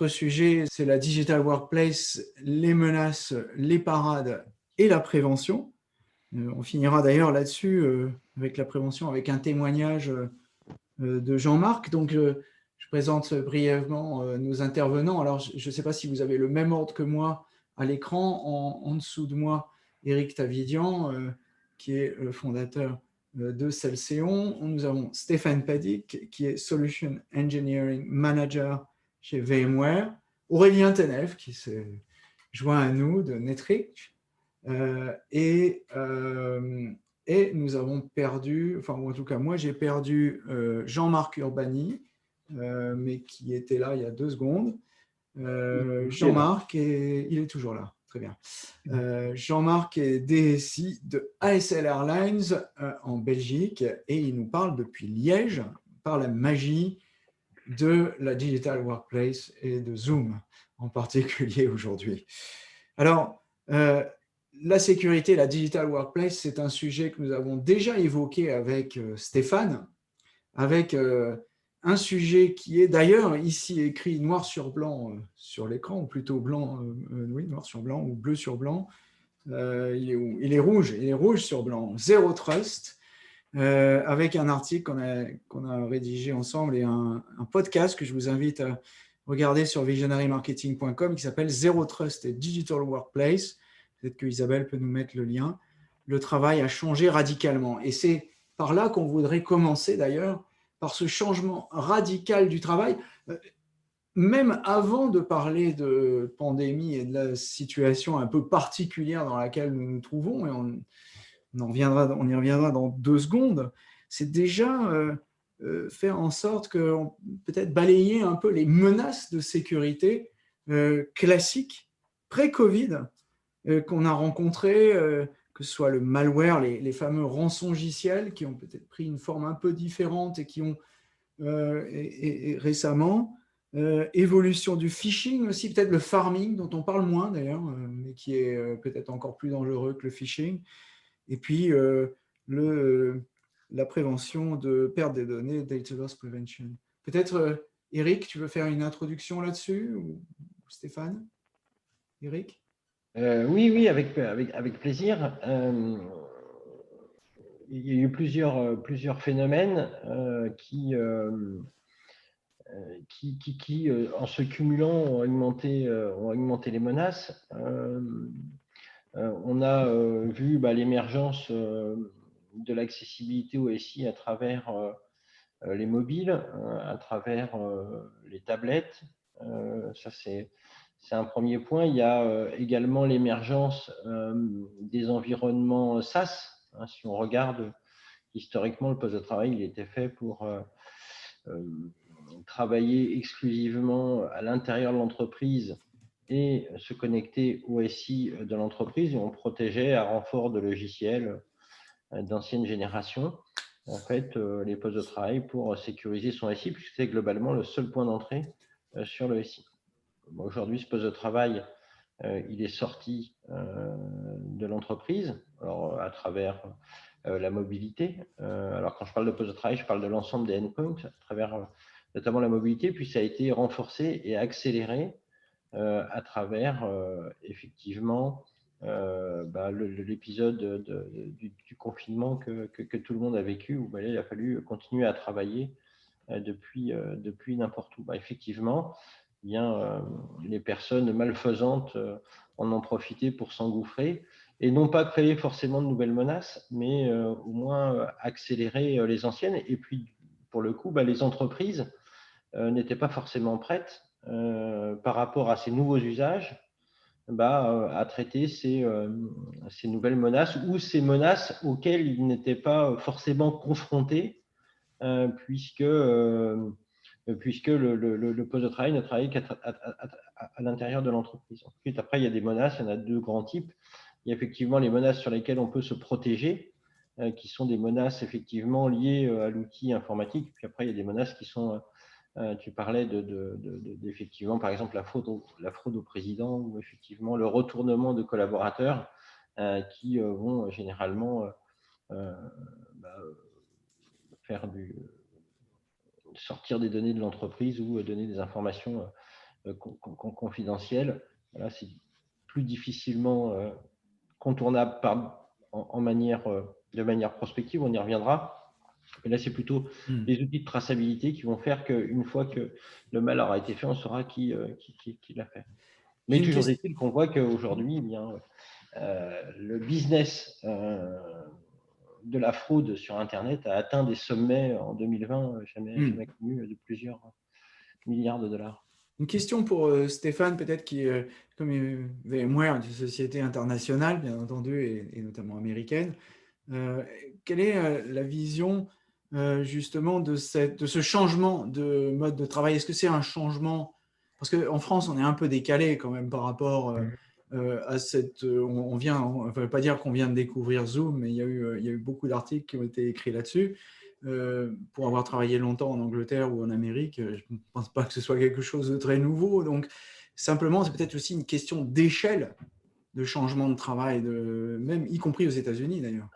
notre sujet, c'est la Digital Workplace, les menaces, les parades et la prévention. On finira d'ailleurs là-dessus, avec la prévention, avec un témoignage de Jean-Marc. Donc, je présente brièvement nos intervenants. Alors, je ne sais pas si vous avez le même ordre que moi à l'écran. En dessous de moi, Éric Tavidian, qui est le fondateur de Celséon. Nous avons Stéphane Padic, qui est Solution Engineering Manager chez VMware. Aurélien Tenef, qui s'est joint à nous de Netrix. Et nous avons perdu, enfin, ou en tout cas, moi, j'ai perdu Jean-Marc Urbani, mais qui était là il y a 2 secondes. Jean-Marc, il est toujours là. Très bien. Jean-Marc est DSI de ASL Airlines en Belgique et il nous parle depuis Liège par la magie de la Digital Workplace et de Zoom en particulier aujourd'hui. Alors, la sécurité, la Digital Workplace, c'est un sujet que nous avons déjà évoqué avec Stéphane, avec un sujet qui est d'ailleurs ici écrit noir sur blanc sur l'écran, ou plutôt blanc, oui, noir sur blanc ou bleu sur blanc. Il est où ? Il est rouge sur blanc. Zero Trust, avec un article qu'on a rédigé ensemble et un podcast que je vous invite à regarder sur visionarymarketing.com qui s'appelle Zero Trust et Digital Workplace. Peut-être que Isabelle peut nous mettre le lien. Le travail a changé radicalement. Et c'est par là qu'on voudrait commencer d'ailleurs, par ce changement radical du travail. Même avant de parler de pandémie et de la situation un peu particulière dans laquelle nous nous trouvons, et on y reviendra dans 2 secondes, c'est déjà faire en sorte que peut-être balayer un peu les menaces de sécurité classiques pré-Covid qu'on a rencontrées, que ce soit le malware, les fameux rançongiciels qui ont peut-être pris une forme un peu différente et qui ont et récemment, évolution du phishing aussi, peut-être le farming dont on parle moins d'ailleurs, mais qui est peut-être encore plus dangereux que le phishing. Et puis, la prévention de perte des données, data loss prevention. Peut-être, Eric, tu veux faire une introduction là-dessus ou Stéphane? Eric? Oui, avec plaisir. Il y a eu plusieurs phénomènes qui, en se cumulant, ont augmenté les menaces. On a vu l'émergence de l'accessibilité au SI à travers les mobiles, à travers les tablettes. Ça, c'est un premier point. Il y a également l'émergence des environnements SaaS. Si on regarde historiquement, le poste de travail, il était fait pour travailler exclusivement à l'intérieur de l'entreprise et se connecter au SI de l'entreprise, et on protégeait à renfort de logiciels d'ancienne génération, en fait, les postes de travail pour sécuriser son SI, puisque c'est globalement le seul point d'entrée sur le SI. Aujourd'hui, ce poste de travail, il est sorti de l'entreprise, alors à travers la mobilité. Alors quand je parle de poste de travail, je parle de l'ensemble des endpoints, à travers notamment la mobilité, puis ça a été renforcé et accéléré à travers effectivement l'épisode du confinement que tout le monde a vécu, où il a fallu continuer à travailler depuis n'importe où. Effectivement, les personnes malfaisantes en ont profité pour s'engouffrer et non pas créer forcément de nouvelles menaces, mais au moins accélérer les anciennes. Et puis, pour le coup, les entreprises n'étaient pas forcément prêtes par rapport à ces nouveaux usages à traiter ces nouvelles menaces ou ces menaces auxquelles ils n'étaient pas forcément confrontés puisque le poste de travail ne travaille qu'à l'intérieur de l'entreprise. Ensuite, après, il y a des menaces, il y en a 2 grands types. Il y a effectivement les menaces sur lesquelles on peut se protéger, qui sont des menaces effectivement liées à l'outil informatique. Puis après, il y a des menaces qui sont tu parlais d'effectivement, par exemple, la fraude au président ou effectivement le retournement de collaborateurs qui vont généralement faire sortir des données de l'entreprise ou donner des informations confidentiels. Voilà, c'est plus difficilement contournable de manière prospective, on y reviendra. Mais là, c'est plutôt les outils de traçabilité qui vont faire qu'une fois que le mal aura été fait, on saura qui l'a fait. Mais toujours est-il qu'on voit qu'aujourd'hui, le business de la fraude sur Internet a atteint des sommets en 2020 jamais connus de plusieurs milliards de dollars. Une question pour Stéphane, peut-être, qui, comme VMware, une société internationale, bien entendu, et notamment américaine. Quelle est la vision justement de ce changement de mode de travail? Est-ce que c'est un changement? Parce qu'en France, on est un peu décalé quand même par rapport à cette... on ne veut pas dire qu'on vient de découvrir Zoom, mais il y a eu beaucoup d'articles qui ont été écrits là-dessus. Pour avoir travaillé longtemps en Angleterre ou en Amérique, je ne pense pas que ce soit quelque chose de très nouveau. Donc, simplement, c'est peut-être aussi une question d'échelle de changement de travail, même y compris aux États-Unis d'ailleurs.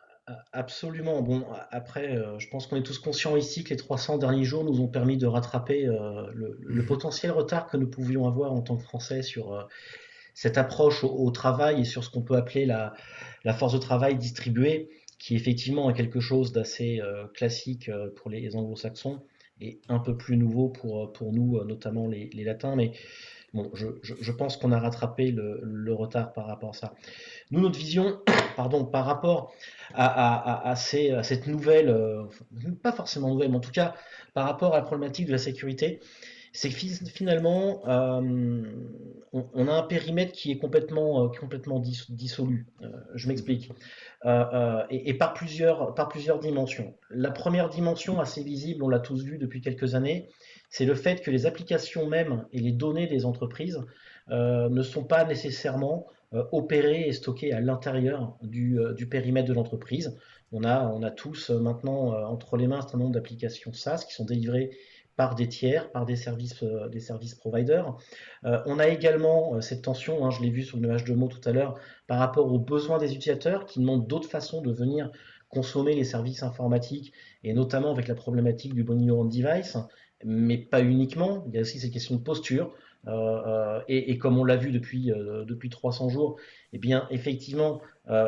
Absolument. Bon, après, je pense qu'on est tous conscients ici que les 300 derniers jours nous ont permis de rattraper le potentiel retard que nous pouvions avoir en tant que Français sur cette approche au travail et sur ce qu'on peut appeler la force de travail distribuée, qui effectivement est quelque chose d'assez classique pour les anglo-saxons et un peu plus nouveau pour nous, notamment les latins. Mais bon, je pense qu'on a rattrapé le retard par rapport à ça. Nous, notre vision, pardon, par rapport à cette nouvelle, pas forcément nouvelle, mais en tout cas par rapport à la problématique de la sécurité, c'est que finalement, on a un périmètre qui est complètement dissolu. Je m'explique. Et par plusieurs dimensions. La première dimension assez visible, on l'a tous vu depuis quelques années, c'est le fait que les applications mêmes et les données des entreprises ne sont pas nécessairement opérées et stockées à l'intérieur du périmètre de l'entreprise. On a tous maintenant entre les mains un certain nombre d'applications SaaS qui sont délivrées par des tiers, par des services providers. On a également cette tension, hein, je l'ai vu sur le nuage de mots tout à l'heure, par rapport aux besoins des utilisateurs qui demandent d'autres façons de venir consommer les services informatiques, et notamment avec la problématique du bringing your own device, mais pas uniquement. Il y a aussi ces questions de posture. Et comme on l'a vu depuis 300 jours, eh bien, effectivement,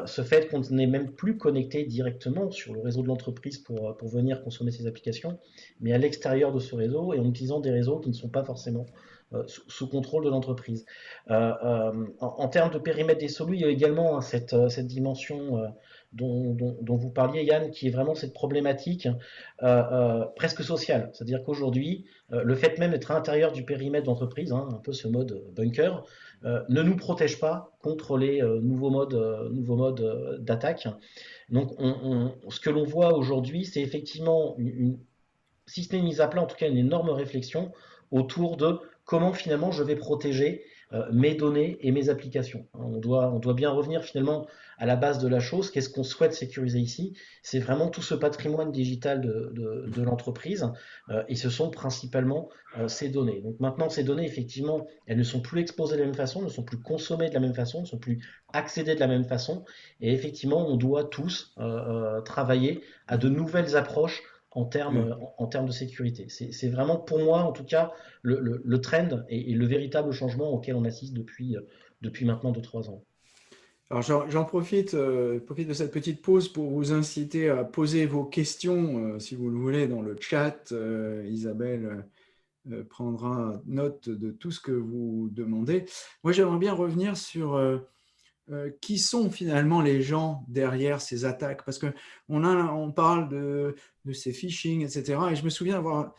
ce fait qu'on n'est même plus connecté directement sur le réseau de l'entreprise pour venir consommer ces applications, mais à l'extérieur de ce réseau et en utilisant des réseaux qui ne sont pas forcément sous contrôle de l'entreprise. En termes de périmètre des solutions, il y a également hein, cette dimension dont vous parliez, Yann, qui est vraiment cette problématique presque sociale. C'est-à-dire qu'aujourd'hui, le fait même d'être à l'intérieur du périmètre d'entreprise, hein, un peu ce mode bunker, ne nous protège pas contre les nouveaux modes d'attaque. Donc, ce que l'on voit aujourd'hui, c'est effectivement si ce n'est une mise à plat, en tout cas une énorme réflexion autour de comment finalement je vais protéger mes données et mes applications. On doit bien revenir finalement à la base de la chose. Qu'est-ce qu'on souhaite sécuriser ici? C'est vraiment tout ce patrimoine digital de l'entreprise et ce sont principalement ces données. Donc maintenant, ces données, effectivement, elles ne sont plus exposées de la même façon, ne sont plus consommées de la même façon, ne sont plus accédées de la même façon. Et effectivement, on doit tous travailler à de nouvelles approches en termes de sécurité. C'est vraiment pour moi, en tout cas, le trend et le véritable changement auquel on assiste depuis maintenant 2-3 ans. Alors j'en profite de cette petite pause pour vous inciter à poser vos questions, si vous le voulez, dans le chat. Isabelle prendra note de tout ce que vous demandez. Moi, j'aimerais bien revenir sur qui sont finalement les gens derrière ces attaques, parce qu'on parle de ces phishing, etc. Et je me souviens avoir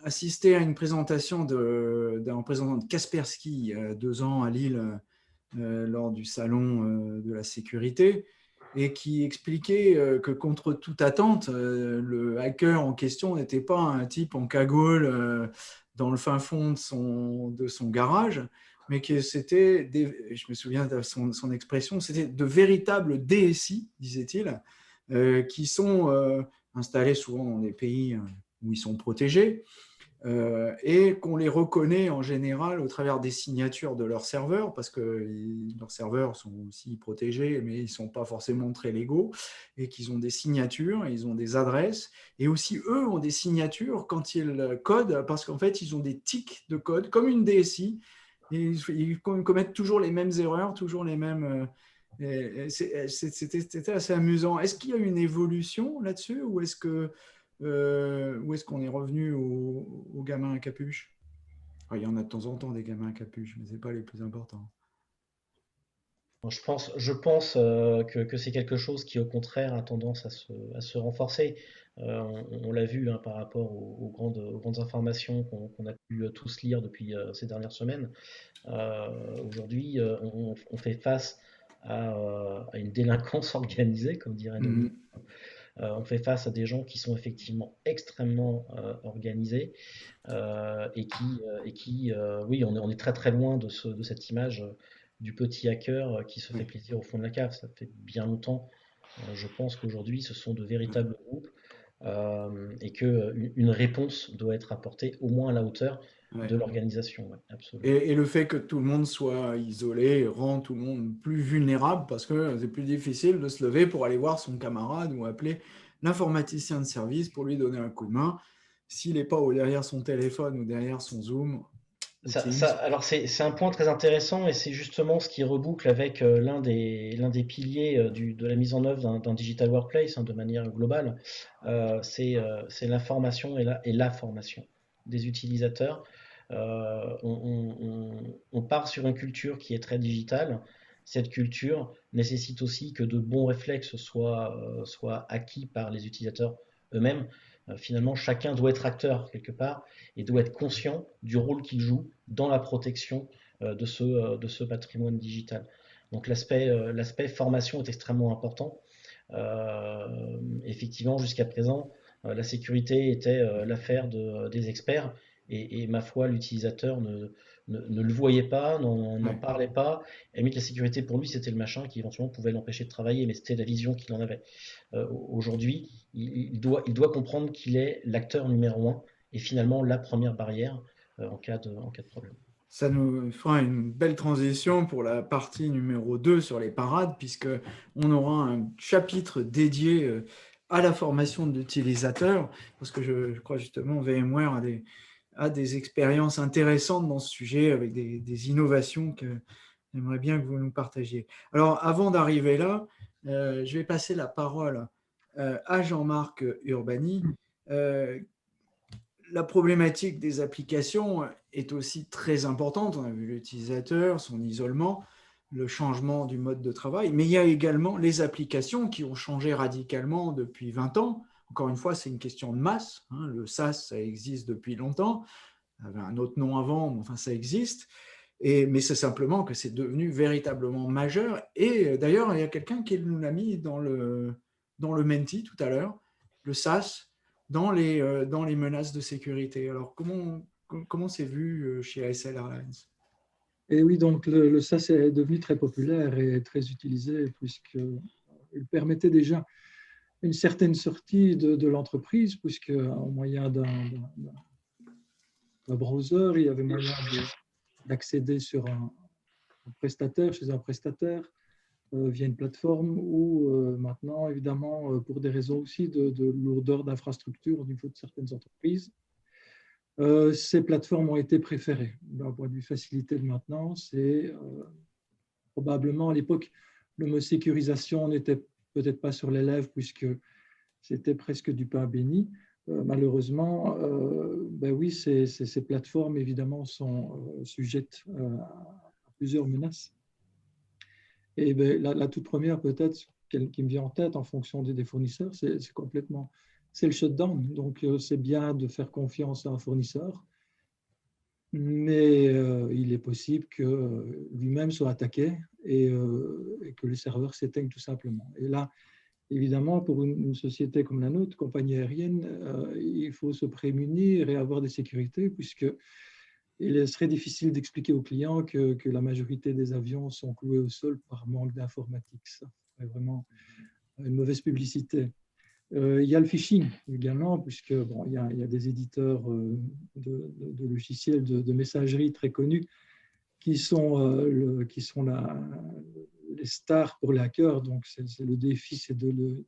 assisté à une présentation d'un représentant de Kaspersky il y a 2 ans à Lille lors du salon de la sécurité, et qui expliquait que contre toute attente, le hacker en question n'était pas un type en cagoule dans le fin fond de son garage, mais que c'était, je me souviens de son expression, c'était de véritables DSI, disait-il, qui sont installés souvent dans des pays où ils sont protégés, et qu'on les reconnaît en général au travers des signatures de leurs serveurs, parce que leurs serveurs sont aussi protégés, mais ils ne sont pas forcément très légaux, et qu'ils ont des signatures, ils ont des adresses, et aussi eux ont des signatures quand ils codent, parce qu'en fait, ils ont des tics de code, comme une DSI, et ils commettent toujours les mêmes erreurs, toujours les mêmes... C'était assez amusant. Est-ce qu'il y a une évolution là-dessus, ou est-ce qu'on est revenu aux gamins à capuche? Il y en a de temps en temps des gamins à capuche, mais ce n'est pas les plus importants. Je pense que c'est quelque chose qui, au contraire, a tendance à se renforcer. On l'a vu, hein, par rapport aux grandes informations qu'on a pu tous lire depuis ces dernières semaines. Aujourd'hui, on fait face à une délinquance organisée, comme dirait nos Mhm. ministres. On fait face à des gens qui sont effectivement extrêmement organisés, oui, on est très très loin de cette image du petit hacker qui se fait Oui. plaisir au fond de la cave. Ça fait bien longtemps. Je pense qu'aujourd'hui, ce sont de véritables groupes, et qu'une réponse doit être apportée au moins à la hauteur de Ouais. l'organisation. Ouais, absolument. Et le fait que tout le monde soit isolé rend tout le monde plus vulnérable, parce que c'est plus difficile de se lever pour aller voir son camarade ou appeler l'informaticien de service pour lui donner un coup de main. S'il n'est pas derrière son téléphone ou derrière son Zoom ou Teams. Alors c'est un point très intéressant, et c'est justement ce qui reboucle avec l'un des piliers de la mise en œuvre d'un digital workplace, hein, de manière globale. C'est l'information et la formation des utilisateurs. On part sur une culture qui est très digitale. Cette culture nécessite aussi que de bons réflexes soient acquis par les utilisateurs eux-mêmes. Finalement, chacun doit être acteur quelque part et doit être conscient du rôle qu'il joue dans la protection de ce patrimoine digital. Donc l'aspect formation est extrêmement important. Effectivement, jusqu'à présent, la sécurité était l'affaire des experts, et ma foi, l'utilisateur ne le voyait pas, n'en Ouais. parlait pas. Et la sécurité pour lui, c'était le machin qui éventuellement pouvait l'empêcher de travailler, mais c'était la vision qu'il en avait. Aujourd'hui, il doit comprendre qu'il est l'acteur numéro un et finalement la première barrière en cas de problème. Ça nous fera une belle transition pour la partie numéro 2 sur les parades, puisqu'on aura un chapitre dédié à la formation de l'utilisateur, parce que je crois justement VMware a des expériences intéressantes dans ce sujet, avec des innovations que j'aimerais bien que vous nous partagiez. Alors, avant d'arriver là, je vais passer la parole à Jean-Marc Urbani. La problématique des applications est aussi très importante. On a vu l'utilisateur, son isolement, le changement du mode de travail, mais il y a également les applications qui ont changé radicalement depuis 20 ans. Encore une fois, c'est une question de masse. Le SaaS, ça existe depuis longtemps. Ça avait un autre nom avant, mais enfin, ça existe. Mais c'est simplement que c'est devenu véritablement majeur. Et d'ailleurs, il y a quelqu'un qui nous l'a mis dans le Menti tout à l'heure, le SaaS, dans les menaces de sécurité. Alors, comment c'est vu chez ASL Airlines? Et oui, donc le SaaS est devenu très populaire et très utilisé, puisqu'il permettait déjà une certaine sortie de l'entreprise, puisque au moyen d'un browser, il y avait moyen d'accéder sur un prestataire, chez un prestataire, via une plateforme, ou maintenant, évidemment, pour des raisons aussi de lourdeur d'infrastructure au niveau de certaines entreprises, ces plateformes ont été préférées. D'un point de vue facilité de maintenance, et probablement à l'époque, le mot sécurisation n'était peut-être pas sur les lèvres, puisque c'était presque du pain béni. Malheureusement, ben oui, ces plateformes, évidemment, sont sujettes à plusieurs menaces. Et ben, la toute première, peut-être, qui me vient en tête en fonction des fournisseurs, c'est le shutdown. Donc, c'est bien de faire confiance à un fournisseur, mais il est possible que lui-même soit attaqué, et que les serveurs s'éteignent tout simplement. Et là, évidemment, pour une société comme la nôtre, compagnie aérienne, il faut se prémunir et avoir des sécurités, puisqu'il serait difficile d'expliquer aux clients que la majorité des avions sont cloués au sol par manque d'informatique. Ça ferait vraiment une mauvaise publicité. Il y a le phishing également, puisque bon, il y a des éditeurs de logiciels de messagerie très connus qui sont les stars pour les hackers. Donc, le défi, c'est de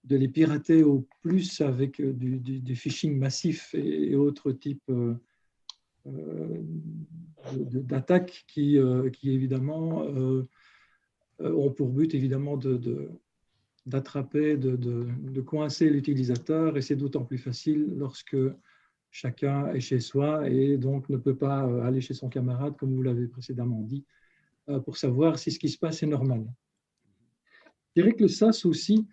les pirater au plus avec du phishing massif et autres types d'attaques qui évidemment ont pour but évidemment d'attraper, de coincer l'utilisateur, et c'est d'autant plus facile lorsque chacun est chez soi et donc ne peut pas aller chez son camarade, comme vous l'avez précédemment dit, pour savoir si ce qui se passe est normal. Je dirais que le SAS aussi,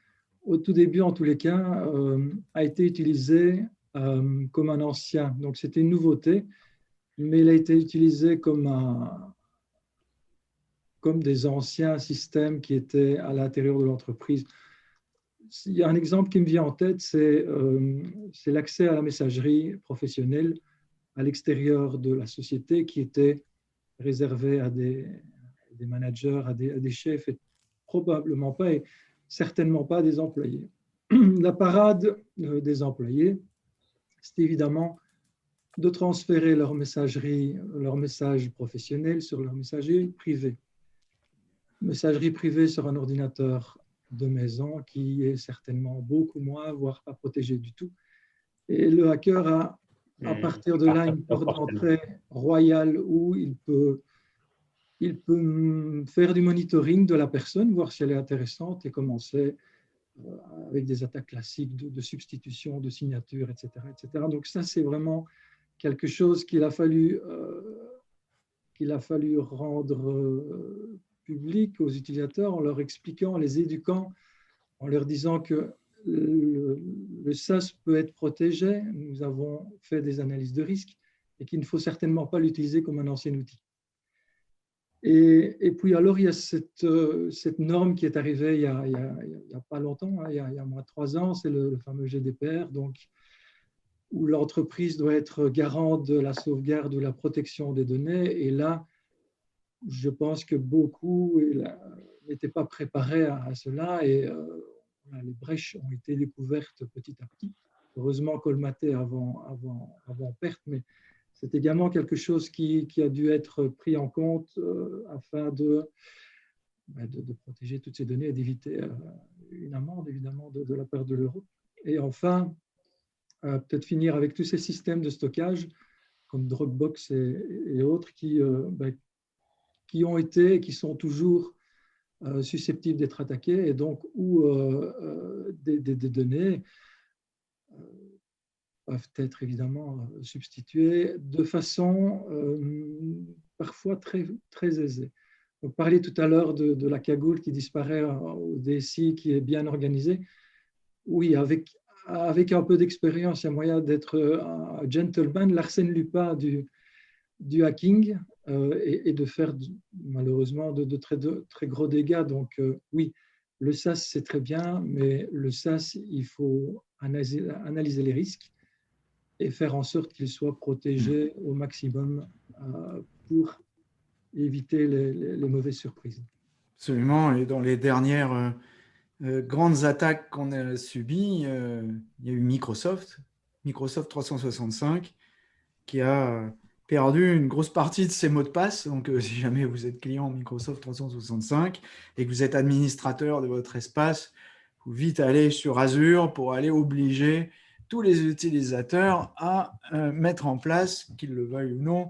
au tout début en tous les cas, a été utilisé comme un ancien. Donc c'était une nouveauté, mais il a été utilisé comme des anciens systèmes qui étaient à l'intérieur de l'entreprise. Il y a un exemple qui me vient en tête, c'est l'accès à la messagerie professionnelle à l'extérieur de la société qui était réservé à des managers, à des chefs, et probablement pas et certainement pas des employés. La parade des employés, c'est évidemment de transférer leur messagerie, leur message professionnel sur leur messagerie privée. Messagerie privée sur un ordinateur de maison qui est certainement beaucoup moins, voire pas protégé du tout. Et le hacker a, à partir de là, une porte d'entrée royale où il peut faire du monitoring de la personne, voir si elle est intéressante et commencer avec des attaques classiques de substitution, de signature, etc., etc. Donc ça, c'est vraiment quelque chose qu'il a fallu rendre public aux utilisateurs en leur expliquant, en les éduquant, en leur disant que le SAS peut être protégé. Nous avons fait des analyses de risque et qu'il ne faut certainement pas l'utiliser comme un ancien outil. Et puis alors, il y a cette norme qui est arrivée il y a pas longtemps, il y a moins de 3 ans, c'est le fameux GDPR, donc, où l'entreprise doit être garante de la sauvegarde ou de la protection des données. Et là, je pense que beaucoup n'étaient pas préparés à cela et les brèches ont été découvertes petit à petit. Heureusement colmatées avant perte, mais c'est également quelque chose qui a dû être pris en compte afin de protéger toutes ces données et d'éviter une amende, évidemment, de la part de l'Europe. Et enfin, peut-être finir avec tous ces systèmes de stockage comme Dropbox et autres qui ont été et qui sont toujours susceptibles d'être attaqués, et donc où des données peuvent être évidemment substituées de façon parfois très, très aisée. On parlait tout à l'heure de la cagoule qui disparaît au DSI, qui est bien organisée. Oui, avec un peu d'expérience, il y a moyen d'être un gentleman, l'Arsène Lupin du hacking et de faire malheureusement de très gros dégâts. Donc oui, le SAS c'est très bien, mais le SAS, il faut analyser les risques et faire en sorte qu'il soit protégé au maximum pour éviter les mauvaises surprises. Absolument, et dans les dernières grandes attaques qu'on a subies, il y a eu Microsoft 365, qui a perdu une grosse partie de ses mots de passe. Donc, si jamais vous êtes client Microsoft 365 et que vous êtes administrateur de votre espace, il faut vite aller sur Azure pour aller obliger tous les utilisateurs à mettre en place, qu'ils le veuillent ou non,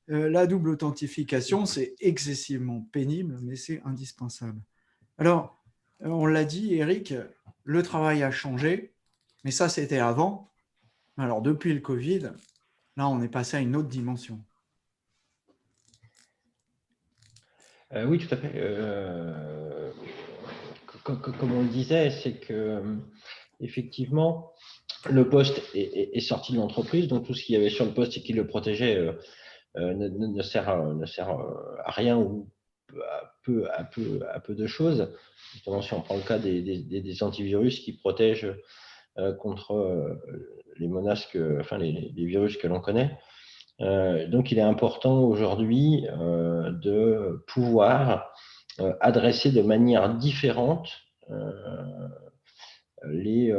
la double authentification. C'est excessivement pénible, mais c'est indispensable. Alors, on l'a dit, Eric, le travail a changé, mais ça, c'était avant. Alors, depuis le Covid, là, on est passé à une autre dimension. Oui, tout à fait. Comme on le disait, c'est que effectivement, le poste est sorti de l'entreprise, donc tout ce qu'il y avait sur le poste et qui le protégeait ne sert à rien ou à peu de choses. Notamment si on prend le cas des antivirus qui protègent contre les menaces, les virus que l'on connaît. Donc, il est important aujourd'hui de pouvoir adresser de manière différente les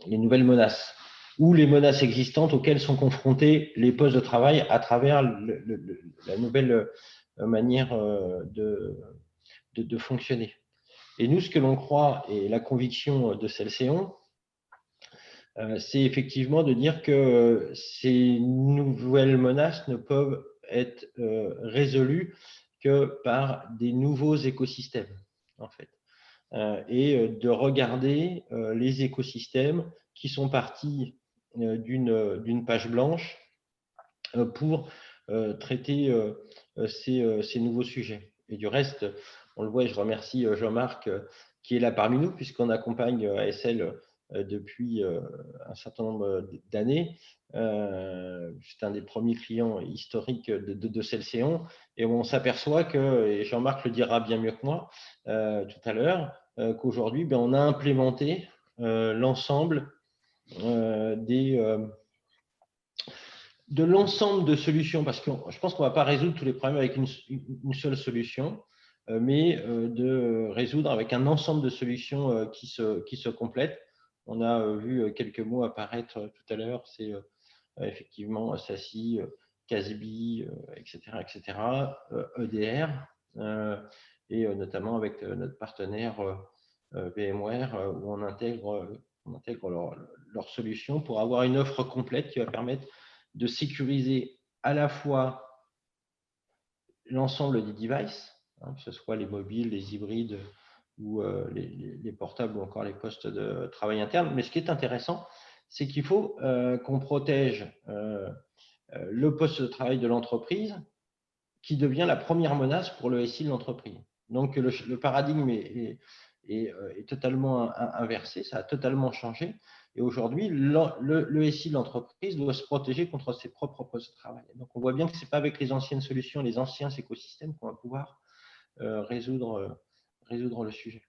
nouvelles menaces ou les menaces existantes auxquelles sont confrontés les postes de travail à travers la nouvelle manière de fonctionner. Et nous, ce que l'on croit, et la conviction de Celséon, c'est effectivement de dire que ces nouvelles menaces ne peuvent être résolues que par des nouveaux écosystèmes, en fait. Et de regarder les écosystèmes qui sont partis d'une page blanche pour traiter ces nouveaux sujets. Et du reste, on le voit, et je remercie Jean-Marc qui est là parmi nous, puisqu'on accompagne ASL depuis un certain nombre d'années. C'est un des premiers clients historiques de Celséon, et on s'aperçoit que, et Jean-Marc le dira bien mieux que moi tout à l'heure, qu'aujourd'hui, on a implémenté l'ensemble de l'ensemble de solutions, parce que je pense qu'on ne va pas résoudre tous les problèmes avec une seule solution, mais de résoudre avec un ensemble de solutions qui se complètent. On a vu quelques mots apparaître tout à l'heure, c'est effectivement SASI, CASBI, etc., EDR, et notamment avec notre partenaire VMware, où on intègre leurs solutions pour avoir une offre complète qui va permettre de sécuriser à la fois l'ensemble des devices, que ce soit les mobiles, les hybrides ou les portables ou encore les postes de travail interne. Mais ce qui est intéressant, c'est qu'il faut qu'on protège le poste de travail de l'entreprise qui devient la première menace pour le SI de l'entreprise. Donc, le paradigme est totalement inversé, ça a totalement changé. Et aujourd'hui, le SI de l'entreprise doit se protéger contre ses propres postes de travail. Donc, on voit bien que ce n'est pas avec les anciennes solutions, les anciens écosystèmes qu'on va pouvoir résoudre le sujet.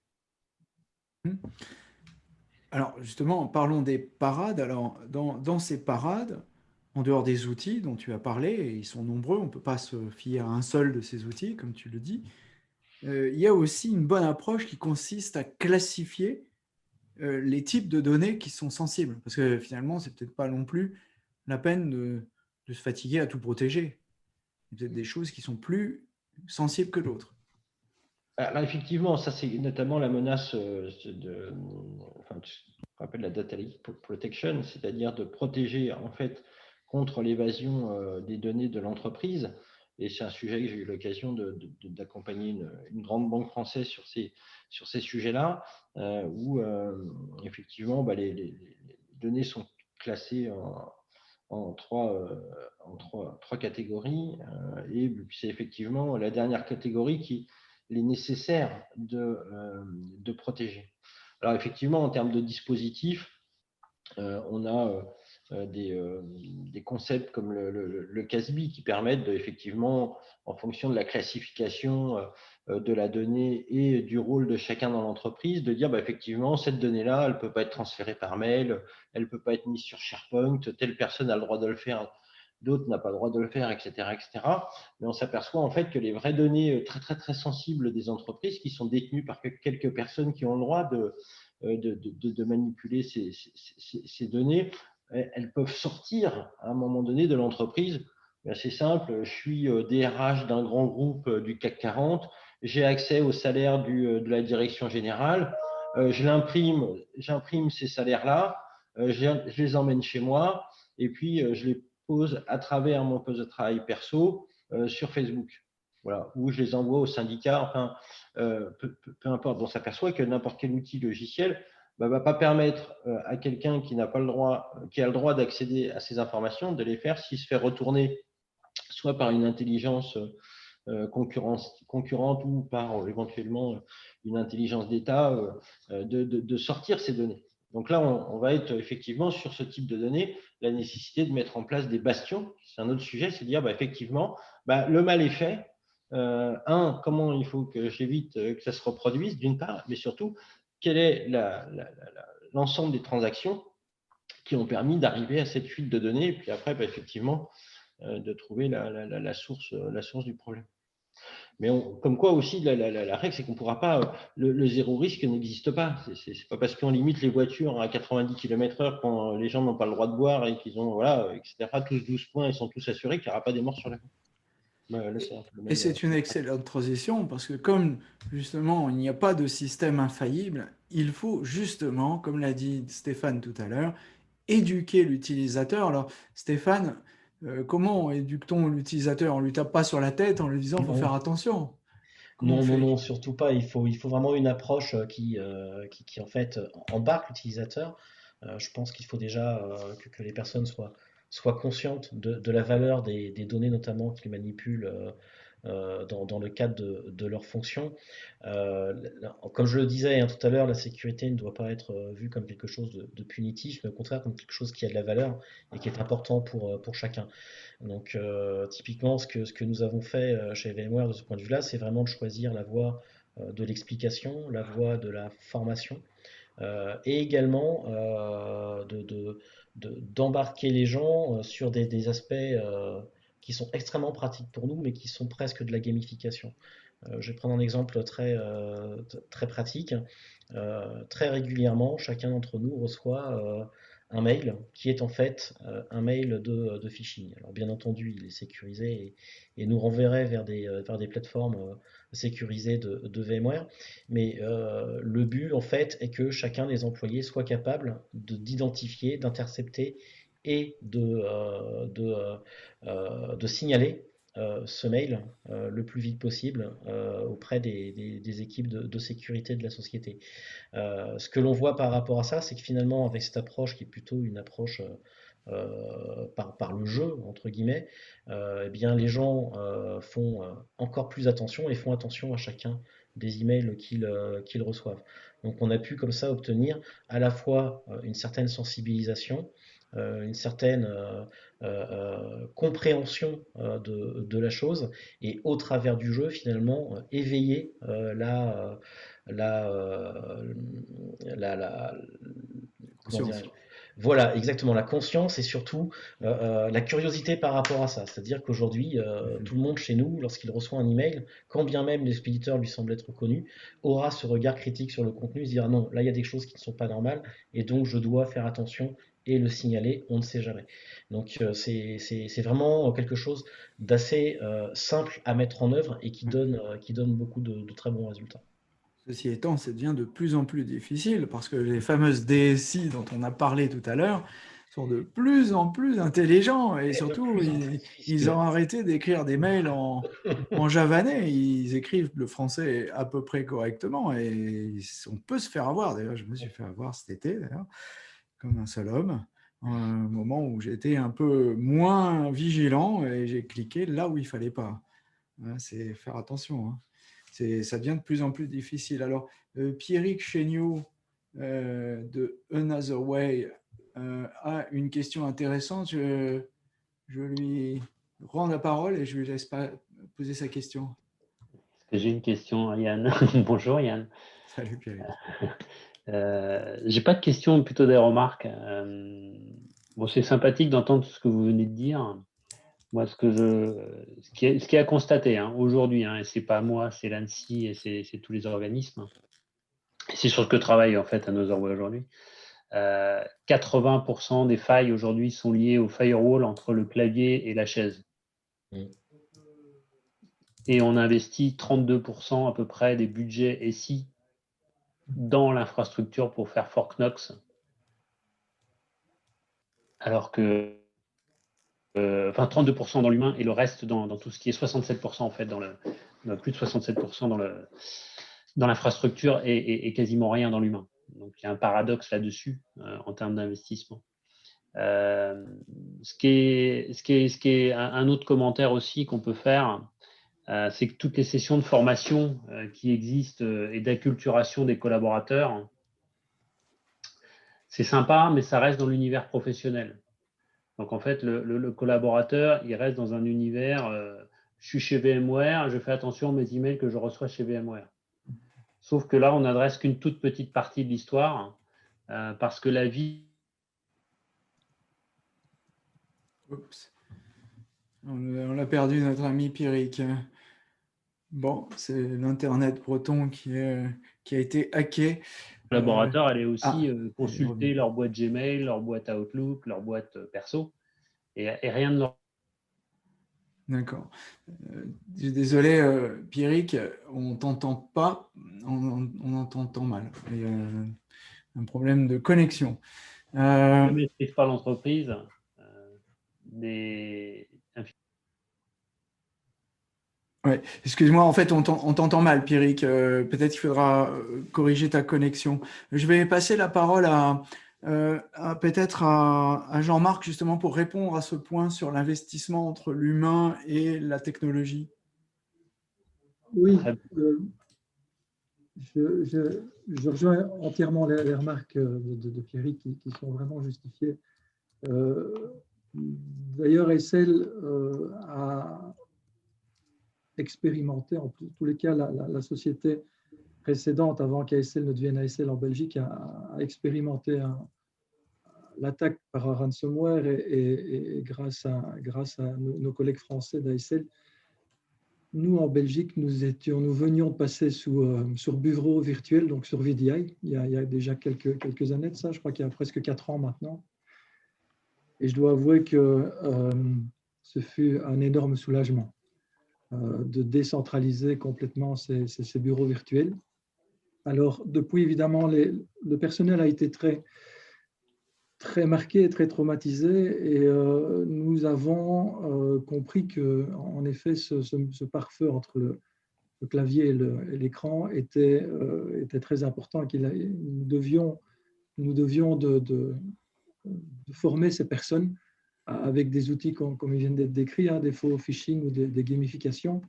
Alors, justement, parlons des parades. Alors, dans ces parades, en dehors des outils dont tu as parlé, et ils sont nombreux, on ne peut pas se fier à un seul de ces outils, comme tu le dis, il y a aussi une bonne approche qui consiste à classifier les types de données qui sont sensibles. Parce que finalement, c'est peut-être pas non plus la peine de se fatiguer à tout protéger. Il y a peut-être des choses qui sont plus sensibles que d'autres. Alors, effectivement, ça c'est notamment la menace qu'on appelle la data leak protection, c'est-à-dire de protéger en fait contre l'évasion des données de l'entreprise. Et c'est un sujet que j'ai eu l'occasion d'accompagner une grande banque française sur ces sujets-là, où effectivement les données sont classées en trois catégories. Et c'est effectivement la dernière catégorie qui est nécessaire de protéger. Alors effectivement, en termes de dispositifs, on a des concepts comme le CASBI qui permettent effectivement, en fonction de la classification de la donnée et du rôle de chacun dans l'entreprise, de dire effectivement, cette donnée-là, elle ne peut pas être transférée par mail, elle ne peut pas être mise sur SharePoint, telle personne a le droit de le faire, d'autres n'a pas le droit de le faire, etc., etc. Mais on s'aperçoit en fait que les vraies données très, très, très sensibles des entreprises qui sont détenues par quelques personnes qui ont le droit de manipuler ces données, elles peuvent sortir à un moment donné de l'entreprise. C'est simple, je suis DRH d'un grand groupe du CAC 40, j'ai accès au salaire de la direction générale, j'imprime ces salaires-là, je les emmène chez moi et puis je les pose à travers mon poste de travail perso sur Facebook. Voilà, ou je les envoie au syndicat, enfin, peu importe. On s'aperçoit que n'importe quel outil logiciel ne va pas permettre à quelqu'un qui n'a pas le droit, qui a le droit d'accéder à ces informations, de les faire s'il se fait retourner soit par une intelligence concurrente ou par éventuellement une intelligence d'État de sortir ces données. Donc là, on va être effectivement sur ce type de données, la nécessité de mettre en place des bastions. C'est un autre sujet, c'est de dire effectivement, le mal est fait. Comment il faut que j'évite que ça se reproduise, d'une part, mais surtout, quel est l'ensemble des transactions qui ont permis d'arriver à cette fuite de données, et puis après, effectivement, de trouver la source du problème. Mais comme quoi aussi, la règle, c'est qu'on ne pourra pas, le zéro risque n'existe pas. C'est pas parce qu'on limite les voitures à 90 km/h quand les gens n'ont pas le droit de boire et qu'ils ont, voilà, etc., tous 12 points, ils sont tous assurés qu'il n'y aura pas des morts sur la route. Là, Et c'est une excellente transition parce que comme justement il n'y a pas de système infaillible, il faut justement, comme l'a dit Stéphane tout à l'heure, éduquer l'utilisateur. Alors Stéphane, comment éduque-t-on l'utilisateur? On ne lui tape pas sur la tête en lui disant il faut faire attention. Comment on Non, non, fait? non, surtout pas. Il faut vraiment une approche qui en fait embarque l'utilisateur. Je pense qu'il faut déjà que les personnes soient conscientes de la valeur des données notamment qu'ils manipulent dans le cadre de leurs fonctions. Comme je le disais hein, tout à l'heure, la sécurité ne doit pas être vue comme quelque chose de punitif, mais au contraire comme quelque chose qui a de la valeur et qui est important pour chacun. Donc, typiquement, ce que nous avons fait chez VMware de ce point de vue-là, c'est vraiment de choisir la voie de l'explication, la voie de la formation, et également d'embarquer les gens sur des aspects qui sont extrêmement pratiques pour nous, mais qui sont presque de la gamification. Je vais prendre un exemple très pratique. Très régulièrement, chacun d'entre nous reçoit un mail qui est en fait un mail de phishing. Alors bien entendu, il est sécurisé et nous renverrait vers des plateformes sécurisées de VMware. Mais le but, en fait, est que chacun des employés soit capable d'identifier, d'intercepter et de signaler ce mail le plus vite possible auprès des équipes de sécurité de la société. Ce que l'on voit par rapport à ça, c'est que finalement, avec cette approche qui est plutôt une approche par le jeu, entre guillemets, eh bien, les gens font encore plus attention et font attention à chacun des emails qu'ils reçoivent. Donc on a pu comme ça obtenir à la fois une certaine sensibilisation, une certaine compréhension de la chose, et au travers du jeu, finalement, éveiller la, euh, la- comment Conscience. dirais-je, voilà, exactement, la conscience et surtout la curiosité par rapport à ça. C'est-à-dire qu'aujourd'hui, tout le monde chez nous, lorsqu'il reçoit un email, quand bien même l'expéditeur lui semble être connu, aura ce regard critique sur le contenu, se dire non, là il y a des choses qui ne sont pas normales et donc je dois faire attention et le signaler, on ne sait jamais. Donc c'est vraiment quelque chose d'assez simple à mettre en œuvre et qui donne beaucoup de très bons résultats. Ceci étant, ça devient de plus en plus difficile parce que les fameuses DSI dont on a parlé tout à l'heure sont de plus en plus intelligents et Et de surtout, plus en plus ils difficile. ont arrêté d'écrire des mails en javanais. Ils écrivent le français à peu près correctement et on peut se faire avoir. D'ailleurs, je me suis fait avoir cet été, d'ailleurs, comme un seul homme, à un moment où j'étais un peu moins vigilant et j'ai cliqué là où il fallait pas. Hein, c'est faire attention. Hein. Ça devient de plus en plus difficile. Alors, Pierrick Chéniaud de Another Way a une question intéressante. Je lui rends la parole et je lui laisse pas poser sa question. J'ai une question à Yann. Bonjour Yann. Salut Pierrick. J'ai pas de questions, plutôt des remarques. Bon, c'est sympathique d'entendre tout ce que vous venez de dire. Moi, ce qui est à constater hein, aujourd'hui, hein, et c'est pas moi, c'est l'ANSSI et c'est tous les organismes. Et c'est sur ce que travaille en fait Another Way aujourd'hui. 80% des failles aujourd'hui sont liées au firewall entre le clavier et la chaise. Et on investit 32% à peu près des budgets SI dans l'infrastructure pour faire Fort Knox, alors que enfin 32% dans l'humain et le reste dans tout ce qui est 67% en fait, plus de 67% dans l'infrastructure et quasiment rien dans l'humain. Donc il y a un paradoxe là-dessus en termes d'investissement. Ce qui est un autre commentaire aussi qu'on peut faire, c'est que toutes les sessions de formation qui existent et d'acculturation des collaborateurs, c'est sympa, mais ça reste dans l'univers professionnel. Donc en fait, le collaborateur, il reste dans un univers, je suis chez VMware, je fais attention aux mes emails que je reçois chez VMware. Sauf que là, on n'adresse qu'une toute petite partie de l'histoire, parce que la vie... Oups. On a perdu notre ami Pierrick. Bon, c'est l'Internet breton qui a été hacké. Collaborateurs allaient aussi revenu. consulter leur boîte Gmail, leur boîte Outlook, leur boîte perso, et rien ne leur... D'accord. Désolé, Pierrick, on t'entend pas, on t'entend mal. Il y a un problème de connexion. ne maîtrise pas l'entreprise. Ouais. Excuse-moi, en fait, on t'entend mal, Pierrick. Peut-être qu'il faudra corriger ta connexion. Je vais passer la parole peut-être à Jean-Marc, justement, pour répondre à ce point sur l'investissement entre l'humain et la technologie. Oui, je rejoins entièrement les remarques de Pierrick qui sont vraiment justifiées. D'ailleurs, Essel a expérimenté, en tous les cas, la société précédente, avant qu'ASL ne devienne ASL en Belgique, a expérimenté l'attaque par un ransomware et grâce à nos collègues français d'ASL, nous, en Belgique, nous venions de passer sur bureau virtuel, donc sur VDI, il y a déjà quelques années de ça, je crois qu'il y a presque 4 ans maintenant. Et je dois avouer que ce fut un énorme soulagement de décentraliser complètement ces bureaux virtuels. Alors, depuis, évidemment, le personnel a été très marqué, très traumatisé, et nous avons compris que, en effet, ce pare-feu entre le clavier et l'écran était très important, et nous devions de former ces personnes avec des outils comme ils viennent d'être décrits, des faux phishing ou des gamifications,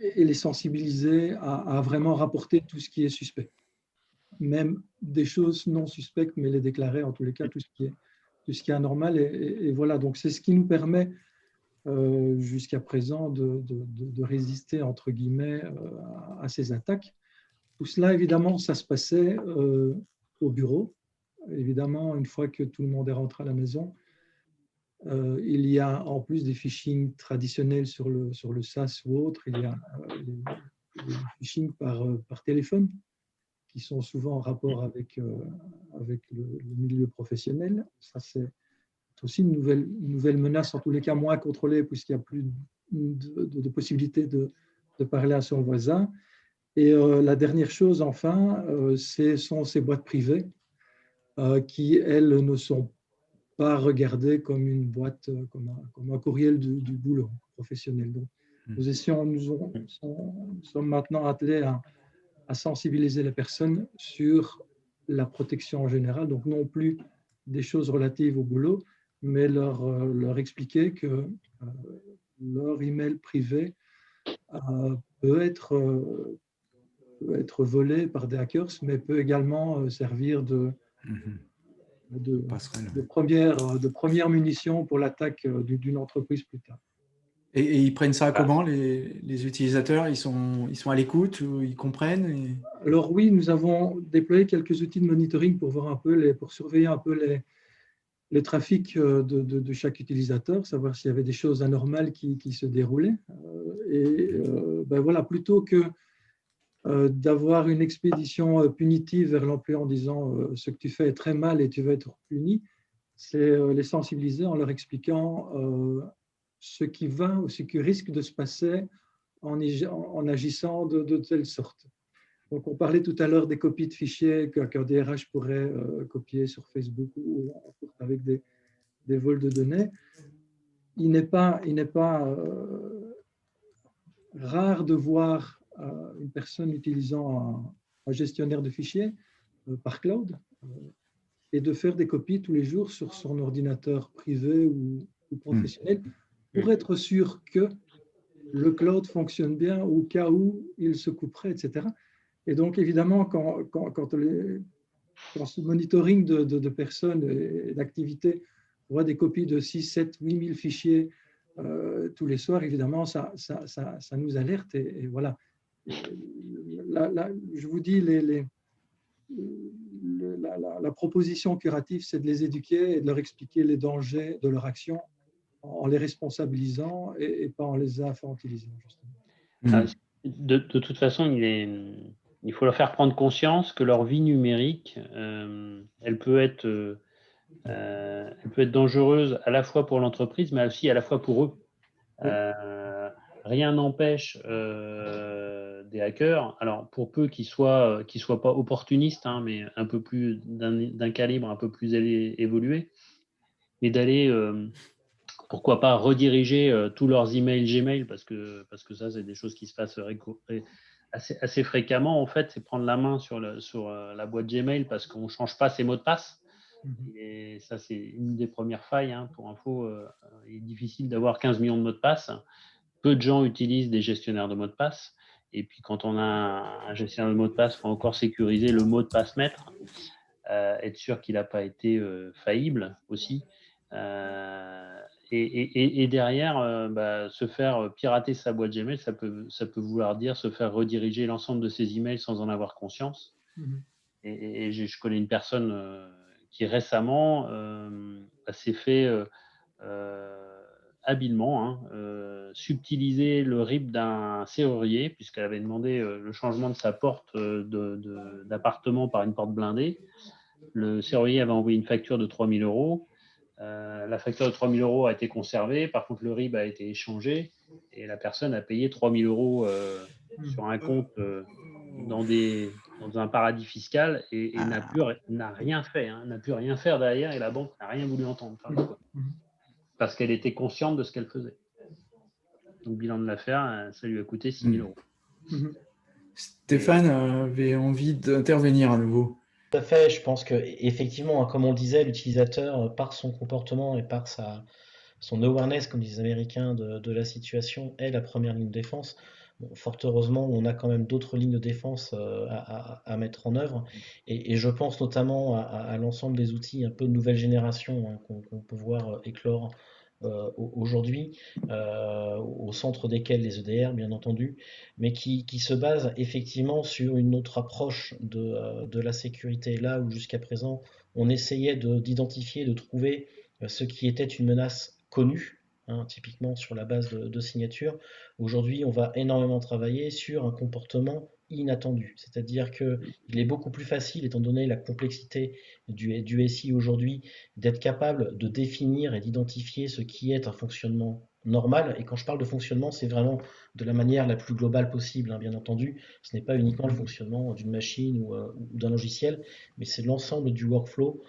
et les sensibiliser à vraiment rapporter tout ce qui est suspect. Même des choses non suspectes, mais les déclarer en tous les cas, tout ce qui est anormal. Et voilà, donc c'est ce qui nous permet jusqu'à présent de résister, entre guillemets, à ces attaques. Tout cela, évidemment, ça se passait au bureau. Évidemment, une fois que tout le monde est rentré à la maison, il y a en plus des phishing traditionnels sur le SaaS ou autre, il y a les phishing par téléphone, qui sont souvent en rapport avec le milieu professionnel. Ça, c'est aussi une nouvelle menace, en tous les cas moins contrôlée, puisqu'il n'y a plus de possibilité de parler à son voisin. Et la dernière chose, enfin, sont ces boîtes privées qui, elles, ne sont pas regardées comme une boîte, comme un courriel du boulot professionnel. Donc, nous sommes maintenant attelés à sensibiliser les personnes sur la protection en général, donc non plus des choses relatives au boulot, mais leur expliquer que leur email privé peut être volé par des hackers, mais peut également servir de première munition pour l'attaque d'une entreprise plus tard. Et ils prennent ça comment, les utilisateurs? Ils sont à l'écoute, ou ils comprennent Alors oui, nous avons déployé quelques outils de monitoring pour voir un peu pour surveiller un peu les trafics de chaque utilisateur, savoir s'il y avait des choses anormales qui se déroulaient. Voilà, plutôt que d'avoir une expédition punitive vers l'employé en disant ce que tu fais est très mal et tu vas être puni, c'est les sensibiliser en leur expliquant ce qui va ou ce qui risque de se passer en agissant de telle sorte. Donc, on parlait tout à l'heure des copies de fichiers qu'un DRH pourrait copier sur Facebook ou avec des vols de données. Il n'est pas rare de voir une personne utilisant un gestionnaire de fichiers par cloud et de faire des copies tous les jours sur son ordinateur privé ou professionnel pour être sûr que le cloud fonctionne bien au cas où il se couperait, etc. Et donc, évidemment, quand ce monitoring de personnes et d'activités voit des copies de 6, 7, 8 000 fichiers tous les soirs, évidemment, ça nous alerte. Et voilà. Je vous dis, la proposition curative, c'est de les éduquer et de leur expliquer les dangers de leur action en les responsabilisant et pas en les infantilisant, justement. Ah, de toute façon, il faut leur faire prendre conscience que leur vie numérique, elle peut être dangereuse à la fois pour l'entreprise, mais aussi à la fois pour eux. Rien n'empêche des hackers, alors pour peu qu'ils soient pas opportunistes, hein, mais un peu plus d'un calibre un peu plus évolué, et d'aller pourquoi pas rediriger tous leurs emails Gmail, parce que ça, c'est des choses qui se passent assez fréquemment. En fait, c'est prendre la main sur la boîte Gmail parce qu'on ne change pas ses mots de passe. Et ça, c'est une des premières failles. Hein. Pour info, il est difficile d'avoir 15 millions de mots de passe. Peu de gens utilisent des gestionnaires de mots de passe. Et puis, quand on a un gestionnaire de mots de passe, il faut encore sécuriser le mot de passe maître, être sûr qu'il n'a pas été faillible aussi. Et derrière, se faire pirater sa boîte Gmail, ça peut vouloir dire se faire rediriger l'ensemble de ses emails sans en avoir conscience. Et je connais une personne qui récemment s'est fait habilement subtiliser le RIB d'un serrurier, puisqu'elle avait demandé le changement de sa porte d'appartement par une porte blindée. Le serrurier avait envoyé une facture de 3 000 €. La facture de 3 000 € a été conservée, par contre le RIB a été échangé et la personne a payé 3 000 € sur un compte dans un paradis fiscal et n'a rien fait, n'a pu rien faire derrière et la banque n'a rien voulu entendre parler, quoi. Parce qu'elle était consciente de ce qu'elle faisait. Donc bilan de l'affaire, ça lui a coûté 6 000 €. Stéphane avait envie d'intervenir à nouveau. Tout à fait, je pense que effectivement, comme on le disait, l'utilisateur, par son comportement et par son awareness, comme disent les Américains, de la situation, est la première ligne de défense. Bon, fort heureusement, on a quand même d'autres lignes de défense à mettre en œuvre. Et je pense notamment à l'ensemble des outils un peu de nouvelle génération qu'on peut voir éclore aujourd'hui, au centre desquels les EDR, bien entendu, mais qui se basent effectivement sur une autre approche de la sécurité. Là où jusqu'à présent, on essayait d'identifier, de trouver ce qui était une menace connue, typiquement sur la base de signatures. Aujourd'hui, on va énormément travailler sur un comportement inattendu. C'est-à-dire qu'il est beaucoup plus facile, étant donné la complexité du SI aujourd'hui, d'être capable de définir et d'identifier ce qui est un fonctionnement normal. Et quand je parle de fonctionnement, c'est vraiment de la manière la plus globale possible, bien entendu. Ce n'est pas uniquement le fonctionnement d'une machine ou d'un logiciel, mais c'est l'ensemble du workflow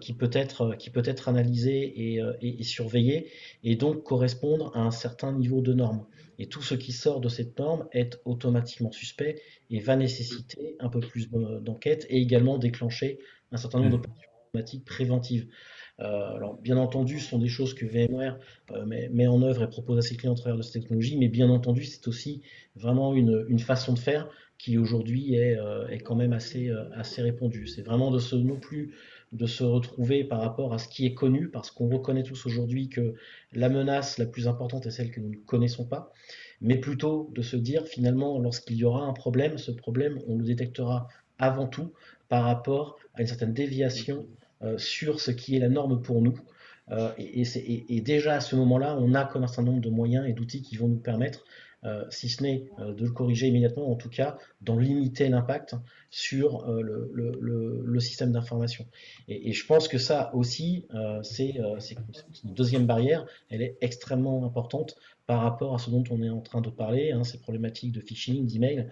qui peut être analysé et surveillé, et donc correspondre à un certain niveau de norme. Et tout ce qui sort de cette norme est automatiquement suspect et va nécessiter un peu plus d'enquête et également déclencher un certain nombre d'opérations automatiques préventives. Alors, bien entendu, ce sont des choses que VMware met en œuvre et propose à ses clients à travers de cette technologie, mais bien entendu, c'est aussi vraiment une façon de faire qui aujourd'hui est quand même assez répandue. C'est vraiment non plus de se retrouver par rapport à ce qui est connu, parce qu'on reconnaît tous aujourd'hui que la menace la plus importante est celle que nous ne connaissons pas, mais plutôt de se dire finalement, lorsqu'il y aura un problème, ce problème, on le détectera avant tout par rapport à une certaine déviation sur ce qui est la norme pour nous. Et déjà à ce moment-là, on a comme un certain nombre de moyens et d'outils qui vont nous permettre, si ce n'est de le corriger immédiatement, en tout cas d'en limiter l'impact sur le système d'information. Et je pense que ça aussi, c'est une deuxième barrière, elle est extrêmement importante par rapport à ce dont on est en train de parler, ces problématiques de phishing, d'email.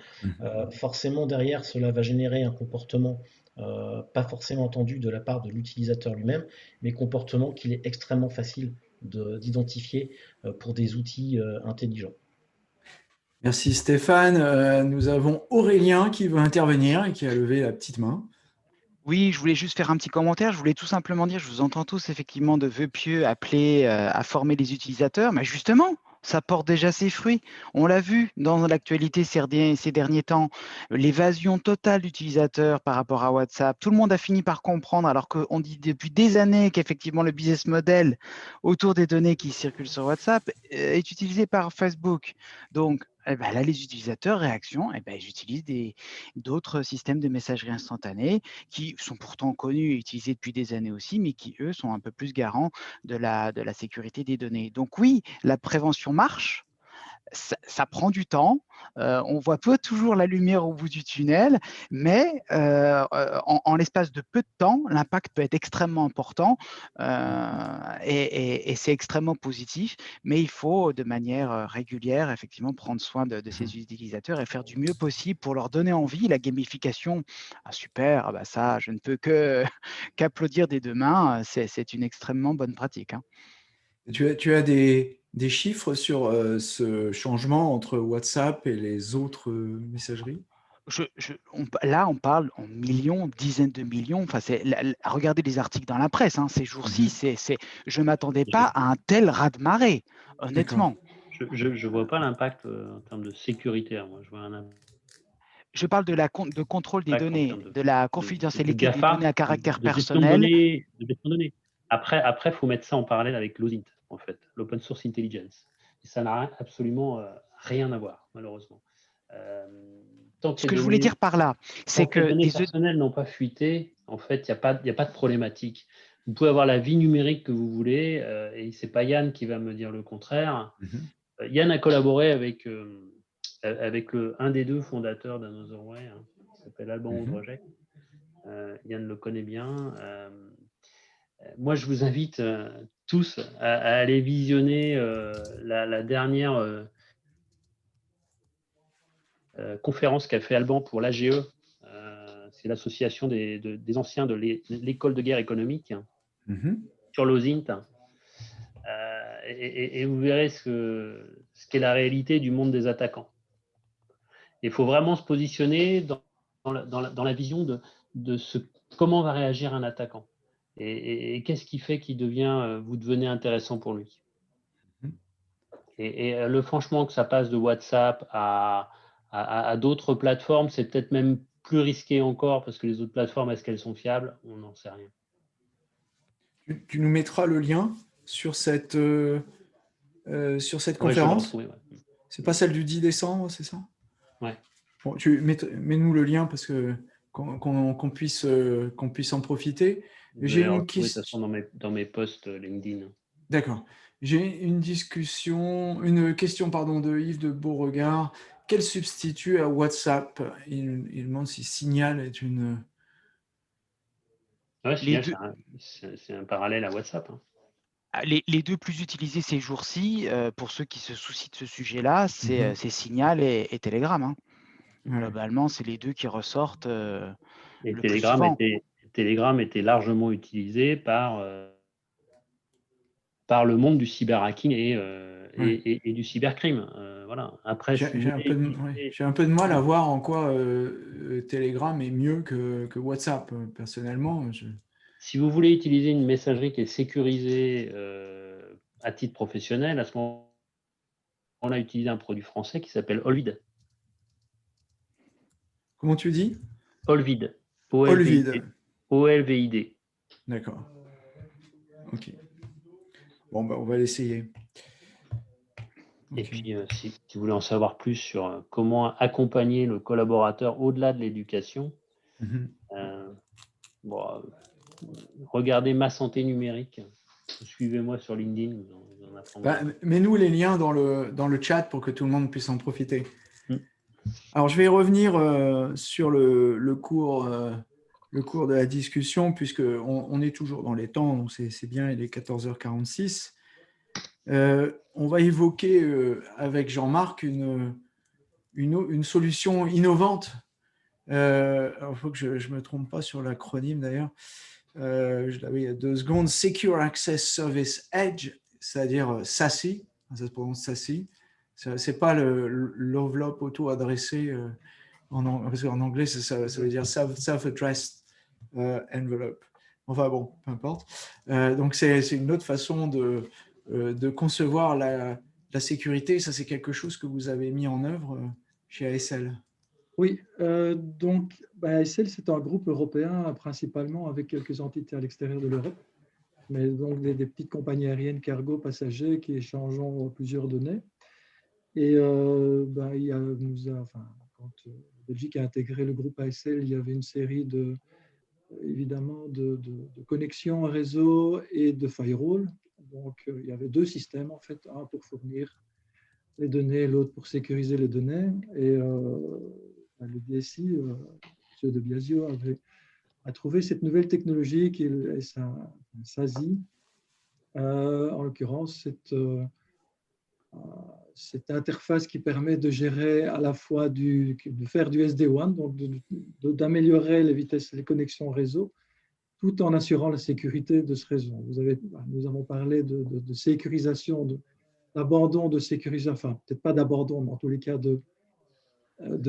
Forcément, derrière, cela va générer un comportement pas forcément entendu de la part de l'utilisateur lui-même, mais comportement qu'il est extrêmement facile d'identifier pour des outils intelligents. Merci Stéphane. Nous avons Aurélien qui veut intervenir et qui a levé la petite main. Oui, je voulais juste faire un petit commentaire. Je voulais tout simplement dire, je vous entends tous effectivement de vœux pieux appeler à former les utilisateurs, mais justement, ça porte déjà ses fruits. On l'a vu dans l'actualité ces derniers temps, l'évasion totale d'utilisateurs par rapport à WhatsApp. Tout le monde a fini par comprendre, alors qu'on dit depuis des années qu'effectivement le business model autour des données qui circulent sur WhatsApp est utilisé par Facebook. Donc, Eh ben là, les utilisateurs, réaction, ils utilisent d'autres systèmes de messagerie instantanée qui sont pourtant connus et utilisés depuis des années aussi, mais qui, eux, sont un peu plus garants de la sécurité des données. Donc oui, la prévention marche. Ça prend du temps, on voit pas toujours la lumière au bout du tunnel, mais en l'espace de peu de temps, l'impact peut être extrêmement important et c'est extrêmement positif, mais il faut de manière régulière effectivement prendre soin de ces utilisateurs et faire du mieux possible pour leur donner envie. La gamification, super, bah ça, je ne peux qu'applaudir des deux mains, c'est une extrêmement bonne pratique, hein. Tu as des chiffres sur ce changement entre WhatsApp et les autres messageries? Là, on parle en millions, dizaines de millions. Enfin, regardez les articles dans la presse, hein, ces jours-ci. Je ne m'attendais pas à un tel raz-de-marée, D'accord. honnêtement. Je ne vois pas l'impact en termes de sécurité, hein. Moi, je vois un impact Je parle de contrôle des en données, termes de la de confidentialité des GAFA, données à caractère de gestion de personnel. données. De gestion de données. Après, il faut mettre ça en parallèle avec l'OSINT, en fait, l'Open Source Intelligence. Et ça n'a absolument rien à voir, malheureusement. Tant que Ce les que je voulais données, dire par là, c'est tant que les que données personnelles n'ont pas fuité, en fait, il n'y a pas de problématique. Vous pouvez avoir la vie numérique que vous voulez, et ce n'est pas Yann qui va me dire le contraire. Yann a collaboré avec un des deux fondateurs d'Anotherway, hein, qui s'appelle Alban Audrejec. Yann le connaît bien. Moi, je vous invite tous à aller visionner la dernière conférence qu'a fait Alban pour l'AGE. C'est l'association des anciens de l'école de guerre économique, sur l'OSINT. Et vous verrez ce qu'est la réalité du monde des attaquants. Il faut vraiment se positionner dans la vision de comment va réagir un attaquant. Et qu'est-ce qui fait vous devenez intéressant pour lui. Et le franchement, que ça passe de WhatsApp à d'autres plateformes, c'est peut-être même plus risqué encore parce que les autres plateformes, est-ce qu'elles sont fiables? On n'en sait rien. Tu nous mettras le lien sur cette conférence? Ouais. C'est pas celle du 10 décembre, c'est ça? Ouais. Bon, mets-nous le lien parce que qu'on puisse en profiter. J'ai une question. Dans mes posts LinkedIn. D'accord. J'ai une question pardon, de Yves de Beauregard. Quel substitut à WhatsApp? Il demande si Signal est une. Ouais, Signal, c'est un parallèle à WhatsApp. Hein. Les deux plus utilisés ces jours-ci, pour ceux qui se soucient de ce sujet-là, c'est Signal et Telegram, hein. Globalement, c'est les deux qui ressortent et le plus souvent. Telegram était largement utilisé par le monde du cyberhacking et du cybercrime. Voilà. Après, J'ai un peu de mal à voir en quoi Telegram est mieux que WhatsApp, personnellement. Si vous voulez utiliser une messagerie qui est sécurisée à titre professionnel, à ce moment, on a utilisé un produit français qui s'appelle Olvid. Comment tu dis? Olvid. Olvid. OLVID. D'accord. Ok. Bon, bah, on va l'essayer. Et puis, si vous voulez en savoir plus sur comment accompagner le collaborateur au-delà de l'éducation, regardez Ma Santé Numérique. Suivez-moi sur LinkedIn. Vous en apprendrez. Mets-nous les liens dans le chat pour que tout le monde puisse en profiter. Alors, je vais revenir sur le cours de la discussion, puisqu'on est toujours dans les temps, donc c'est bien, il est 14h46. On va évoquer avec Jean-Marc une solution innovante. Il faut que je ne me trompe pas sur l'acronyme d'ailleurs. Je l'avais il y a 2 secondes. Secure Access Service Edge, c'est-à-dire SASE. Ça se prononce SASE. Ce n'est pas l'enveloppe auto-adressée. Parce qu'en anglais, ça veut dire Self-Addressed Envelope. Enfin bon, peu importe. Donc, c'est une autre façon de concevoir la sécurité. Ça, c'est quelque chose que vous avez mis en œuvre chez ASL. Oui, donc ASL, c'est un groupe européen principalement avec quelques entités à l'extérieur de l'Europe, mais donc des petites compagnies aériennes cargo passagers qui échangent plusieurs données. Et quand la Belgique a intégré le groupe ASL, il y avait une série évidemment de connexions réseau et de firewall. Donc, il y avait deux systèmes, en fait, un pour fournir les données, l'autre pour sécuriser les données. Et le DSI, M. De Biasio, a trouvé cette nouvelle technologie qui est un SASI. En l'occurrence, cette interface qui permet de gérer à la fois de faire du SD-WAN, donc d'améliorer les vitesses, les connexions réseau, tout en assurant la sécurité de ce réseau. Nous avons parlé de sécurisation, d'abandon de sécurisation, enfin peut-être pas d'abandon, mais en tous les cas de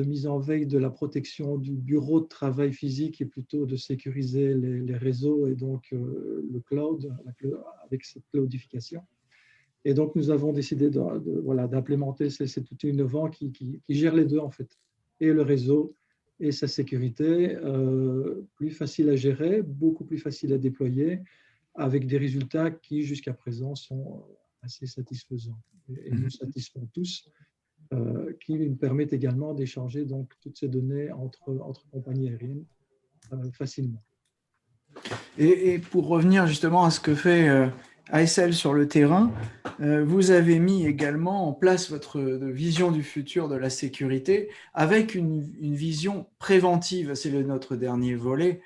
mise en veille de la protection du bureau de travail physique et plutôt de sécuriser les réseaux et donc le cloud avec cette cloudification. Et donc, nous avons décidé d'implémenter cet outil innovant qui gère les deux, en fait, et le réseau et sa sécurité, plus facile à gérer, beaucoup plus facile à déployer, avec des résultats qui, jusqu'à présent, sont assez satisfaisants et nous satisfont tous, qui nous permettent également d'échanger donc toutes ces données entre compagnies aériennes facilement. Et pour revenir justement à ce que fait ASL sur le terrain, vous avez mis également en place votre vision du futur de la sécurité avec une vision préventive, c'est notre dernier volet,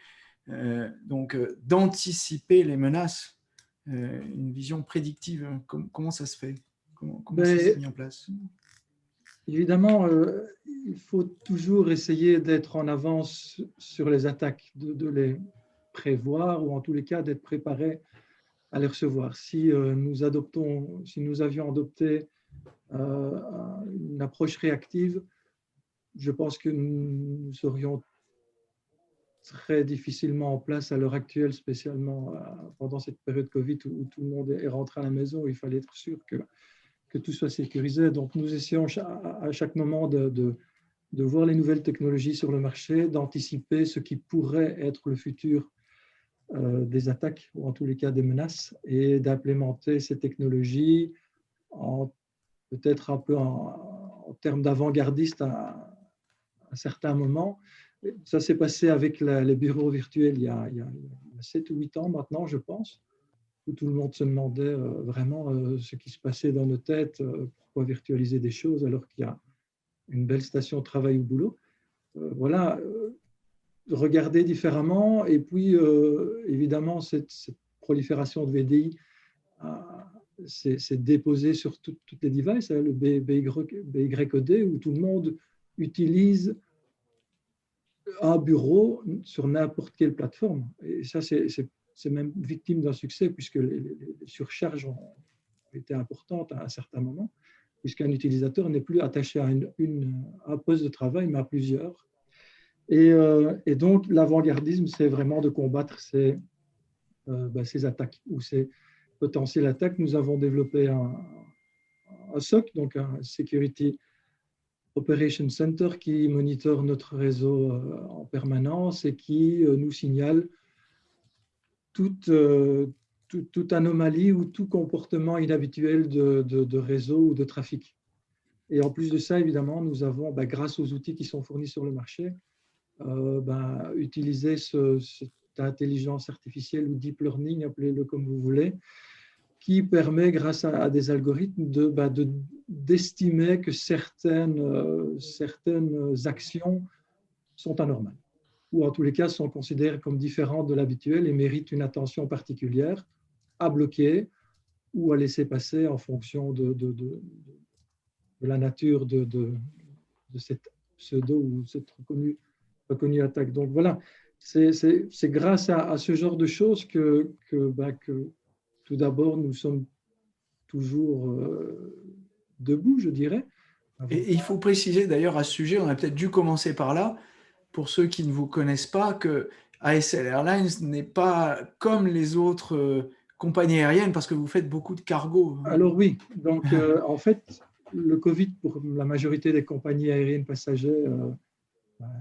donc d'anticiper les menaces, une vision prédictive. Comment ça se fait? Comment ça s'est mis en place? Évidemment, il faut toujours essayer d'être en avance sur les attaques, de les prévoir ou en tous les cas d'être préparé à les recevoir. Si nous avions adopté une approche réactive, je pense que nous serions très difficilement en place à l'heure actuelle, spécialement pendant cette période Covid où tout le monde est rentré à la maison, où il fallait être sûr que tout soit sécurisé. Donc, nous essayons à chaque moment de voir les nouvelles technologies sur le marché, d'anticiper ce qui pourrait être le futur des attaques, ou en tous les cas des menaces, et d'implémenter ces technologies peut-être un peu en termes d'avant-gardiste à certains moments. Ça s'est passé avec les bureaux virtuels il y a 7 ou 8 ans maintenant, je pense, où tout le monde se demandait vraiment ce qui se passait dans nos têtes, pourquoi virtualiser des choses alors qu'il y a une belle station de travail au boulot. Regarder différemment, et puis évidemment cette prolifération de VDI s'est déposée sur toutes les devices, le BYOD, où tout le monde utilise un bureau sur n'importe quelle plateforme. Et ça, c'est même victime d'un succès, puisque les surcharges ont été importantes à un certain moment, puisqu'un utilisateur n'est plus attaché à un poste de travail, mais à plusieurs. Et donc, l'avant-gardisme, c'est vraiment de combattre ces attaques ou ces potentielles attaques. Nous avons développé un SOC, donc un Security Operation Center, qui monitore notre réseau en permanence et qui nous signale toute anomalie ou tout comportement inhabituel de réseau ou de trafic. Et en plus de ça, évidemment, nous avons, grâce aux outils qui sont fournis sur le marché, utiliser cette intelligence artificielle ou deep learning, appelez-le comme vous voulez, qui permet, grâce à des algorithmes, d'estimer que certaines actions sont anormales, ou en tous les cas sont considérées comme différentes de l'habituel et méritent une attention particulière à bloquer ou à laisser passer en fonction de la nature de cette pseudo ou cette reconnue attaque. Donc voilà, c'est grâce à ce genre de choses que tout d'abord, nous sommes toujours debout, je dirais. Et il faut préciser d'ailleurs à ce sujet, on a peut-être dû commencer par là, pour ceux qui ne vous connaissent pas, que ASL Airlines n'est pas comme les autres compagnies aériennes, parce que vous faites beaucoup de cargo. Alors oui, donc en fait, le Covid, pour la majorité des compagnies aériennes passagères,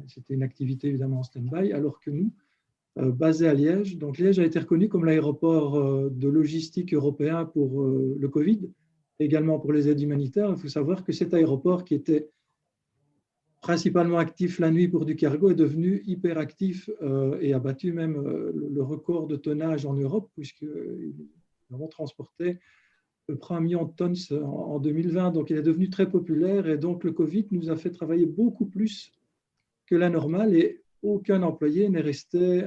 c'était une activité évidemment en stand-by, alors que nous, basé à Liège. Donc Liège a été reconnu comme l'aéroport de logistique européen pour le Covid, également pour les aides humanitaires. Il faut savoir que cet aéroport qui était principalement actif la nuit pour du cargo est devenu hyper actif et a battu même le record de tonnage en Europe, puisqu'ils avons transporté à peu près 1 million de tonnes en 2020. Donc, il est devenu très populaire et donc le Covid nous a fait travailler beaucoup plus que la normale et aucun employé n'est resté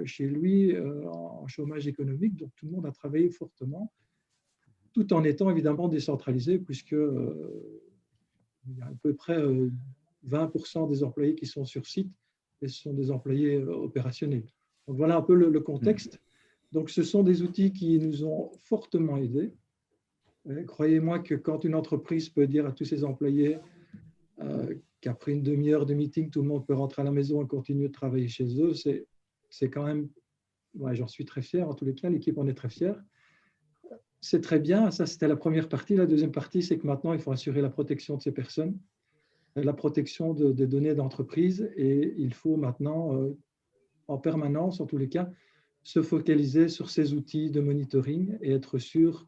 chez lui en chômage économique. Donc, tout le monde a travaillé fortement, tout en étant évidemment décentralisé, puisque il y a à peu près 20% des employés qui sont sur site et ce sont des employés opérationnels. Donc, voilà un peu le contexte. Donc, ce sont des outils qui nous ont fortement aidés. Croyez-moi que quand une entreprise peut dire à tous ses employés qu'après une demi-heure de meeting, tout le monde peut rentrer à la maison et continuer de travailler chez eux, c'est quand même, ouais, j'en suis très fier en tous les cas, l'équipe en est très fière. C'est très bien, ça c'était la première partie. La deuxième partie, c'est que maintenant, il faut assurer la protection de ces personnes, la protection des données d'entreprise et il faut maintenant, en permanence, en tous les cas, se focaliser sur ces outils de monitoring et être sûr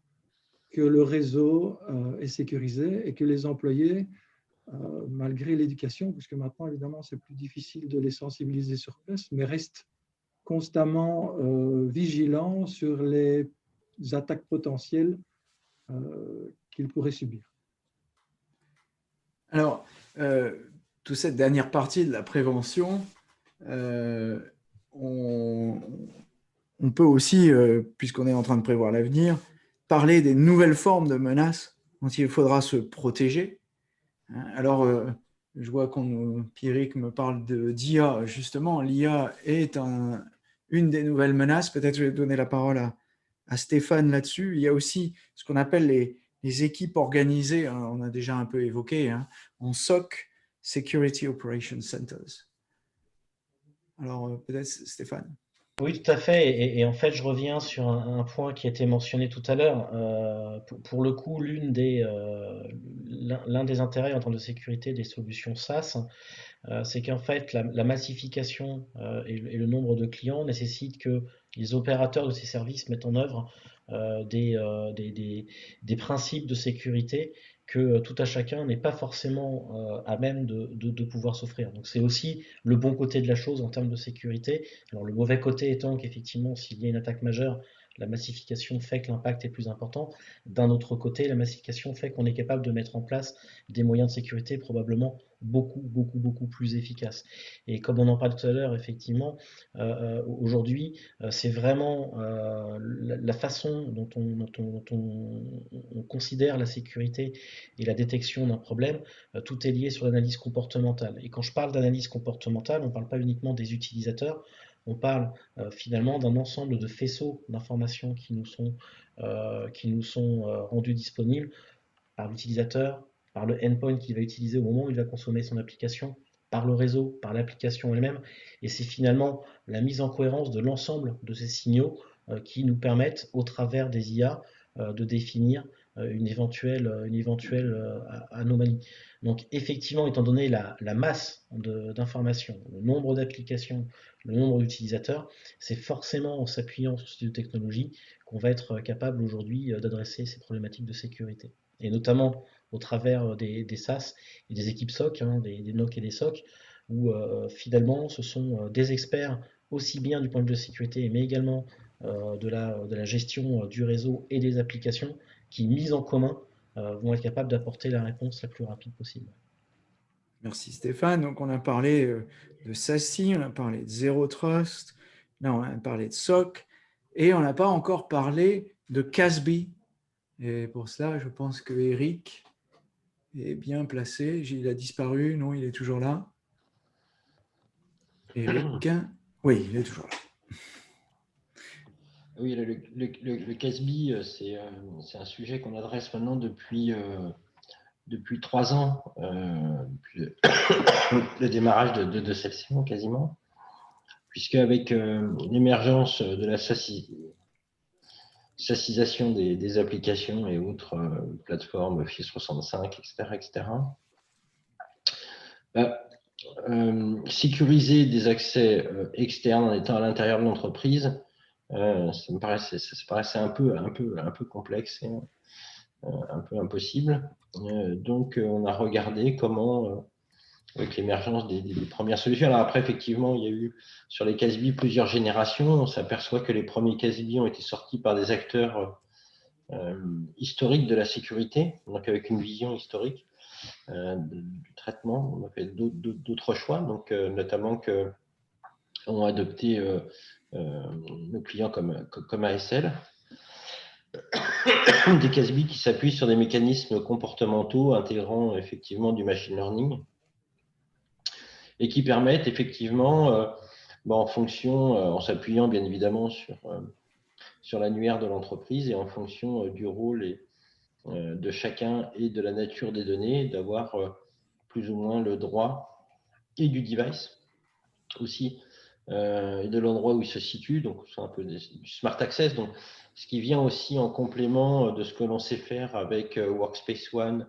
que le réseau est sécurisé et que les employés, malgré l'éducation, puisque maintenant, évidemment, c'est plus difficile de les sensibiliser sur place, mais restent constamment vigilants sur les attaques potentielles qu'ils pourraient subir. Alors, toute cette dernière partie de la prévention, on peut aussi, puisqu'on est en train de prévoir l'avenir, parler des nouvelles formes de menaces dont il faudra se protéger. Alors, je vois Pierrick me parle d'IA. Justement, l'IA est une des nouvelles menaces. Peut-être je vais donner la parole à Stéphane là-dessus. Il y a aussi ce qu'on appelle les équipes organisées, hein, on a déjà un peu évoqué, hein, en SOC, Security Operations Centers. Alors, peut-être Stéphane. Oui, tout à fait. Et en fait, je reviens sur un point qui a été mentionné tout à l'heure. Pour le coup, l'un des intérêts en termes de sécurité des solutions SaaS, c'est qu'en fait, la massification et le nombre de clients nécessitent que les opérateurs de ces services mettent en œuvre des principes de sécurité que tout à chacun n'est pas forcément à même de pouvoir s'offrir. Donc c'est aussi le bon côté de la chose en termes de sécurité. Alors le mauvais côté étant qu'effectivement, s'il y a une attaque majeure, la massification fait que l'impact est plus important. D'un autre côté, la massification fait qu'on est capable de mettre en place des moyens de sécurité probablement beaucoup plus efficaces. Et comme on en parlait tout à l'heure, effectivement, aujourd'hui, c'est vraiment la façon dont on considère la sécurité et la détection d'un problème. Tout est lié sur l'analyse comportementale. Et quand je parle d'analyse comportementale, on ne parle pas uniquement des utilisateurs, on parle finalement d'un ensemble de faisceaux d'informations qui nous sont rendus disponibles par l'utilisateur, par le endpoint qu'il va utiliser au moment où il va consommer son application, par le réseau, par l'application elle-même. Et c'est finalement la mise en cohérence de l'ensemble de ces signaux qui nous permettent, au travers des IA, de définir une éventuelle anomalie. Donc effectivement, étant donné la masse d'informations, le nombre d'applications, le nombre d'utilisateurs, c'est forcément en s'appuyant sur ces technologies qu'on va être capable aujourd'hui d'adresser ces problématiques de sécurité. Et notamment au travers des SaaS et des équipes SOC, hein, des NOC et des SOC, où finalement ce sont des experts aussi bien du point de vue de la sécurité, mais également de la gestion du réseau et des applications qui, mises en commun, vont être capables d'apporter la réponse la plus rapide possible. Merci Stéphane. Donc on a parlé de SASI, on a parlé de Zero Trust, là on a parlé de SOC, et on n'a pas encore parlé de CASB. Et pour cela, je pense que Eric est bien placé. Il a disparu, non, il est toujours là. Eric, oui, il est toujours là. Oui, le CASB, c'est un sujet qu'on adresse maintenant depuis 3 ans, depuis le démarrage de cette session quasiment, puisque avec l'émergence de la SaaSisation des applications et autres plateformes, Office 365, etc., sécuriser des accès externes en étant à l'intérieur de l'entreprise, ça paraissait un peu complexe un peu impossible. Donc, on a regardé comment, avec l'émergence des premières solutions. Alors après, effectivement, il y a eu sur les Casby plusieurs générations. On s'aperçoit que les premiers Casby ont été sortis par des acteurs historiques de la sécurité, donc avec une vision historique du traitement. On a fait d'autres choix, donc notamment que ont adopté nos clients comme ASL. Des Casby qui s'appuient sur des mécanismes comportementaux intégrant effectivement du machine learning et qui permettent effectivement, en fonction, en s'appuyant bien évidemment sur l'annuaire de l'entreprise et en fonction du rôle de chacun et de la nature des données, d'avoir plus ou moins le droit et du device aussi, et de l'endroit où il se situe. Donc, c'est un peu du smart access. Donc, ce qui vient aussi en complément de ce que l'on sait faire avec Workspace ONE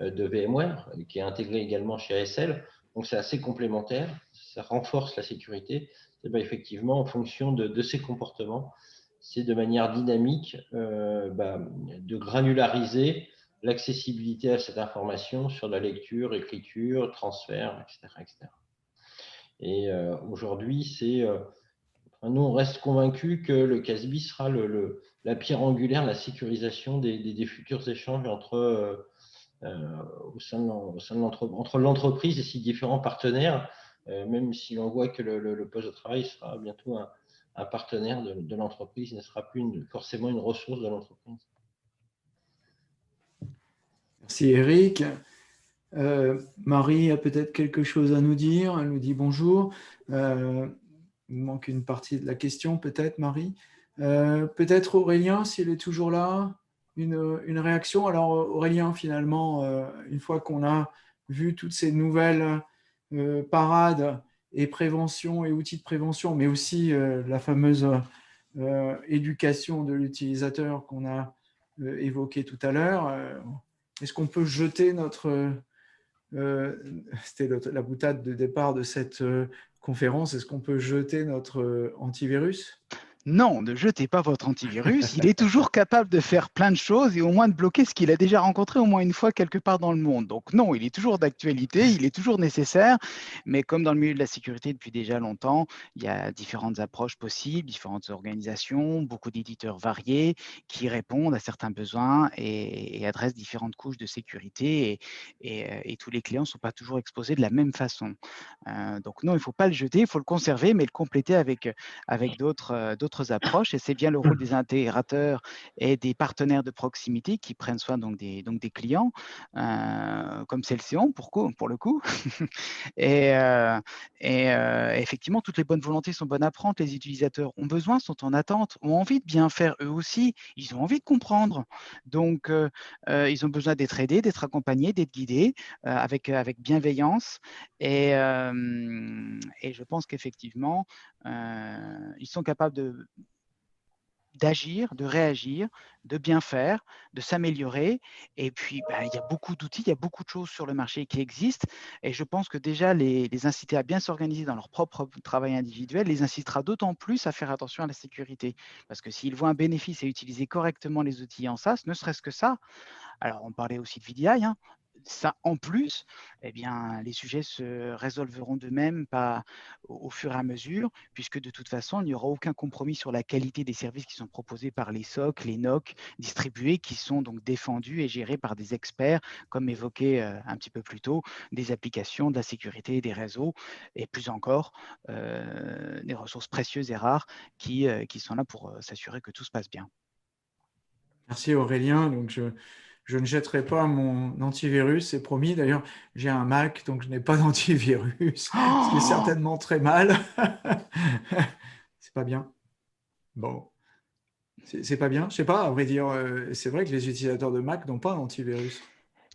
de VMware, qui est intégré également chez ASL. Donc, c'est assez complémentaire. Ça renforce la sécurité. Et bien, effectivement, en fonction de ces comportements, c'est de manière dynamique de granulariser l'accessibilité à cette information sur la lecture, écriture, transfert, etc. etc. Et aujourd'hui, nous, on reste convaincus que le Casby sera la pierre angulaire, la sécurisation des futurs échanges entre l'entreprise et ses différents partenaires, même si l'on voit que le poste de travail sera bientôt un partenaire de l'entreprise, ne sera plus forcément une ressource de l'entreprise. Merci Eric. Marie a peut-être quelque chose à nous dire. Elle nous dit bonjour. Il manque une partie de la question, peut-être, Marie. Peut-être Aurélien, s'il est toujours là, une réaction. Alors, Aurélien, finalement, une fois qu'on a vu toutes ces nouvelles parades et prévention et outils de prévention, mais aussi la fameuse éducation de l'utilisateur qu'on a évoquée tout à l'heure, est-ce qu'on peut jeter notre... c'était la boutade de départ de cette conférence. Est-ce qu'on peut jeter notre antivirus ? Non, ne jetez pas votre antivirus. Il est toujours capable de faire plein de choses et au moins de bloquer ce qu'il a déjà rencontré au moins une fois quelque part dans le monde. Donc non, il est toujours d'actualité, il est toujours nécessaire. Mais comme dans le milieu de la sécurité depuis déjà longtemps, il y a différentes approches possibles, différentes organisations, beaucoup d'éditeurs variés qui répondent à certains besoins et adressent différentes couches de sécurité. Et tous les clients ne sont pas toujours exposés de la même façon. Donc non, il ne faut pas le jeter, il faut le conserver, mais le compléter avec d'autres approches, et c'est bien le rôle des intégrateurs et des partenaires de proximité qui prennent soin donc des clients, comme celle-ci pour le coup. et effectivement, toutes les bonnes volontés sont bonnes à prendre. Les utilisateurs ont besoin, sont en attente, ont envie de bien faire eux aussi, ils ont envie de comprendre. Donc, ils ont besoin d'être aidés, d'être accompagnés, d'être guidés avec bienveillance. Et je pense qu'effectivement, ils sont capables d'agir, de réagir, de bien faire, de s'améliorer. Et puis, il y a beaucoup d'outils, il y a beaucoup de choses sur le marché qui existent. Et je pense que déjà, les inciter à bien s'organiser dans leur propre travail individuel les incitera d'autant plus à faire attention à la sécurité. Parce que s'ils voient un bénéfice à utiliser correctement les outils en SaaS, ne serait-ce que ça, alors on parlait aussi de VDI, ça en plus, eh bien, les sujets se résolveront d'eux-mêmes au fur et à mesure, puisque de toute façon, il n'y aura aucun compromis sur la qualité des services qui sont proposés par les SOC, les NOC distribués, qui sont donc défendus et gérés par des experts, comme évoqué un petit peu plus tôt, des applications, de la sécurité, des réseaux, et plus encore, des ressources précieuses et rares qui sont là pour s'assurer que tout se passe bien. Merci Aurélien. Donc, je ne jetterai pas mon antivirus, c'est promis. D'ailleurs, j'ai un Mac, donc je n'ai pas d'antivirus, ce qui est certainement très mal. C'est pas bien. Bon, c'est pas bien. Je sais pas, à vrai dire, c'est vrai que les utilisateurs de Mac n'ont pas d'antivirus.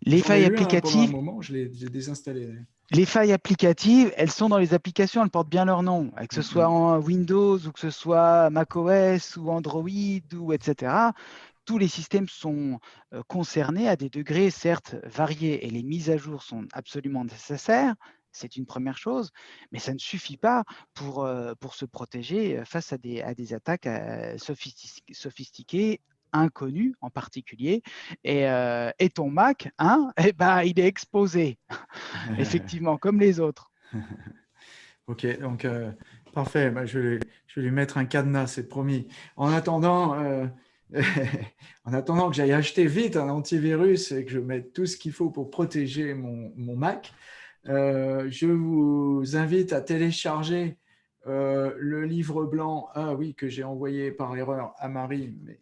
Les failles Pendant applicatives, un moment, je l'ai désinstallé. les failles applicatives, elles sont dans les applications, elles portent bien leur nom, que ce soit en Windows ou que ce soit macOS ou Android ou etc. Tous les systèmes sont concernés à des degrés certes variés et les mises à jour sont absolument nécessaires. C'est une première chose, mais ça ne suffit pas pour se protéger face à des attaques sophistiquées inconnus en particulier. Et ton Mac, hein, eh ben, il est exposé, effectivement, comme les autres. Ok, donc parfait. Bah, je vais lui mettre un cadenas, c'est promis. En attendant, en attendant que j'aille acheter vite un antivirus et que je mette tout ce qu'il faut pour protéger mon Mac, je vous invite à télécharger le livre blanc, oui, que j'ai envoyé par erreur à Marie, mais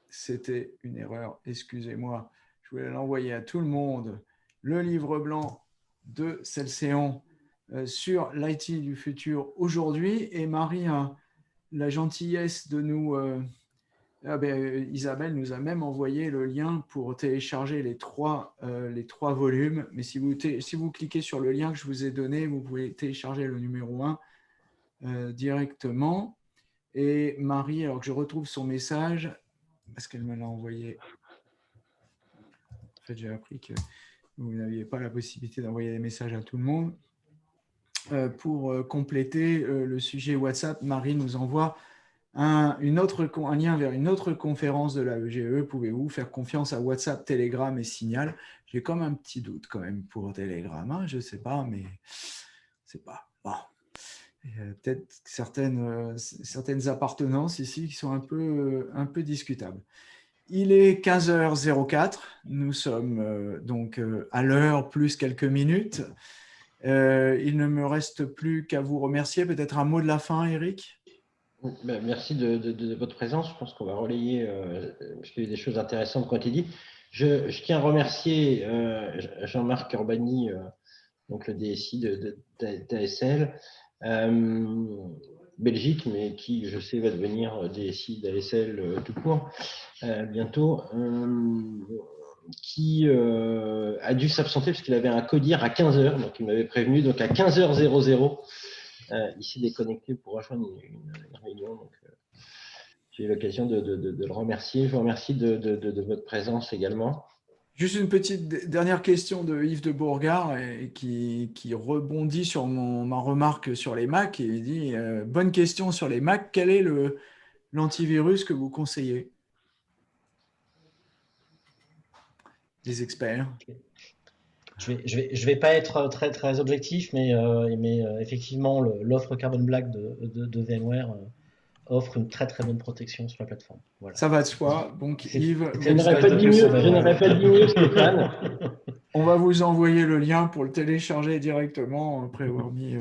c'était une erreur, excusez-moi. Je voulais l'envoyer à tout le monde. Le livre blanc de Celséon sur l'IT du futur aujourd'hui. Et Marie a la gentillesse de nous... Isabelle nous a même envoyé le lien pour télécharger les trois volumes. Mais si vous cliquez sur le lien que je vous ai donné, vous pouvez télécharger le numéro 1 directement. Et Marie, alors que je retrouve son message, parce qu'elle me l'a envoyé. En fait, j'ai appris que vous n'aviez pas la possibilité d'envoyer des messages à tout le monde. Pour compléter le sujet WhatsApp, Marie nous envoie un lien vers une autre conférence de la EGE. Pouvez-vous faire confiance à WhatsApp, Telegram et Signal? J'ai comme un petit doute quand même pour Telegram. Hein, je ne sais pas, mais c'est pas. Bon. Peut-être certaines appartenances ici qui sont un peu discutables. Il est 15h04. Nous sommes donc à l'heure plus quelques minutes. Il ne me reste plus qu'à vous remercier. Peut-être un mot de la fin, Eric? Merci de votre présence. Je pense qu'on va relayer, parce qu'il y a des choses intéressantes qui ont été dites. Je tiens à remercier Jean-Marc Urbani, donc le DSI d'ASL, Belgique, mais qui, je sais, va devenir DSI d'ASL tout court bientôt, qui a dû s'absenter parce qu'il avait un codir à 15h, donc il m'avait prévenu, donc à 15h00, il s'est déconnecté pour rejoindre une réunion. Donc, j'ai eu l'occasion de le remercier. Je vous remercie de votre présence également. Juste une petite dernière question de Yves de Bourgard qui rebondit sur ma remarque sur les Mac et il dit bonne question sur les Mac, quel est l'antivirus que vous conseillez? Les experts. Je vais pas être très très objectif, mais effectivement l'offre Carbon Black de VMware offre une très très bonne protection sur la plateforme. Voilà. Ça va de soi. Donc Yves, je n'aurais pas dit mieux, Stéphane. On va vous envoyer le lien pour le télécharger directement après avoir mis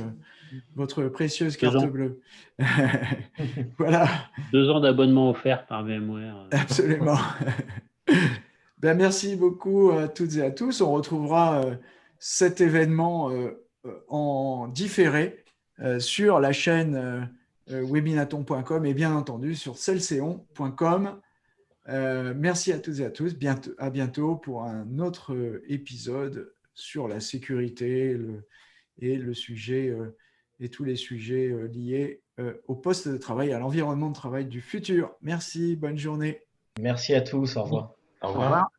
votre précieuse carte bleue. Voilà. 2 ans d'abonnement offert par VMware. Absolument. Merci beaucoup à toutes et à tous. On retrouvera cet événement en différé sur la chaîne webinaton.com et bien entendu sur celséon.com. Merci à toutes et à tous. À bientôt pour un autre épisode sur la sécurité et le sujet et tous les sujets liés au poste de travail, à l'environnement de travail du futur. Merci, bonne journée. Merci à tous, au revoir. Au revoir.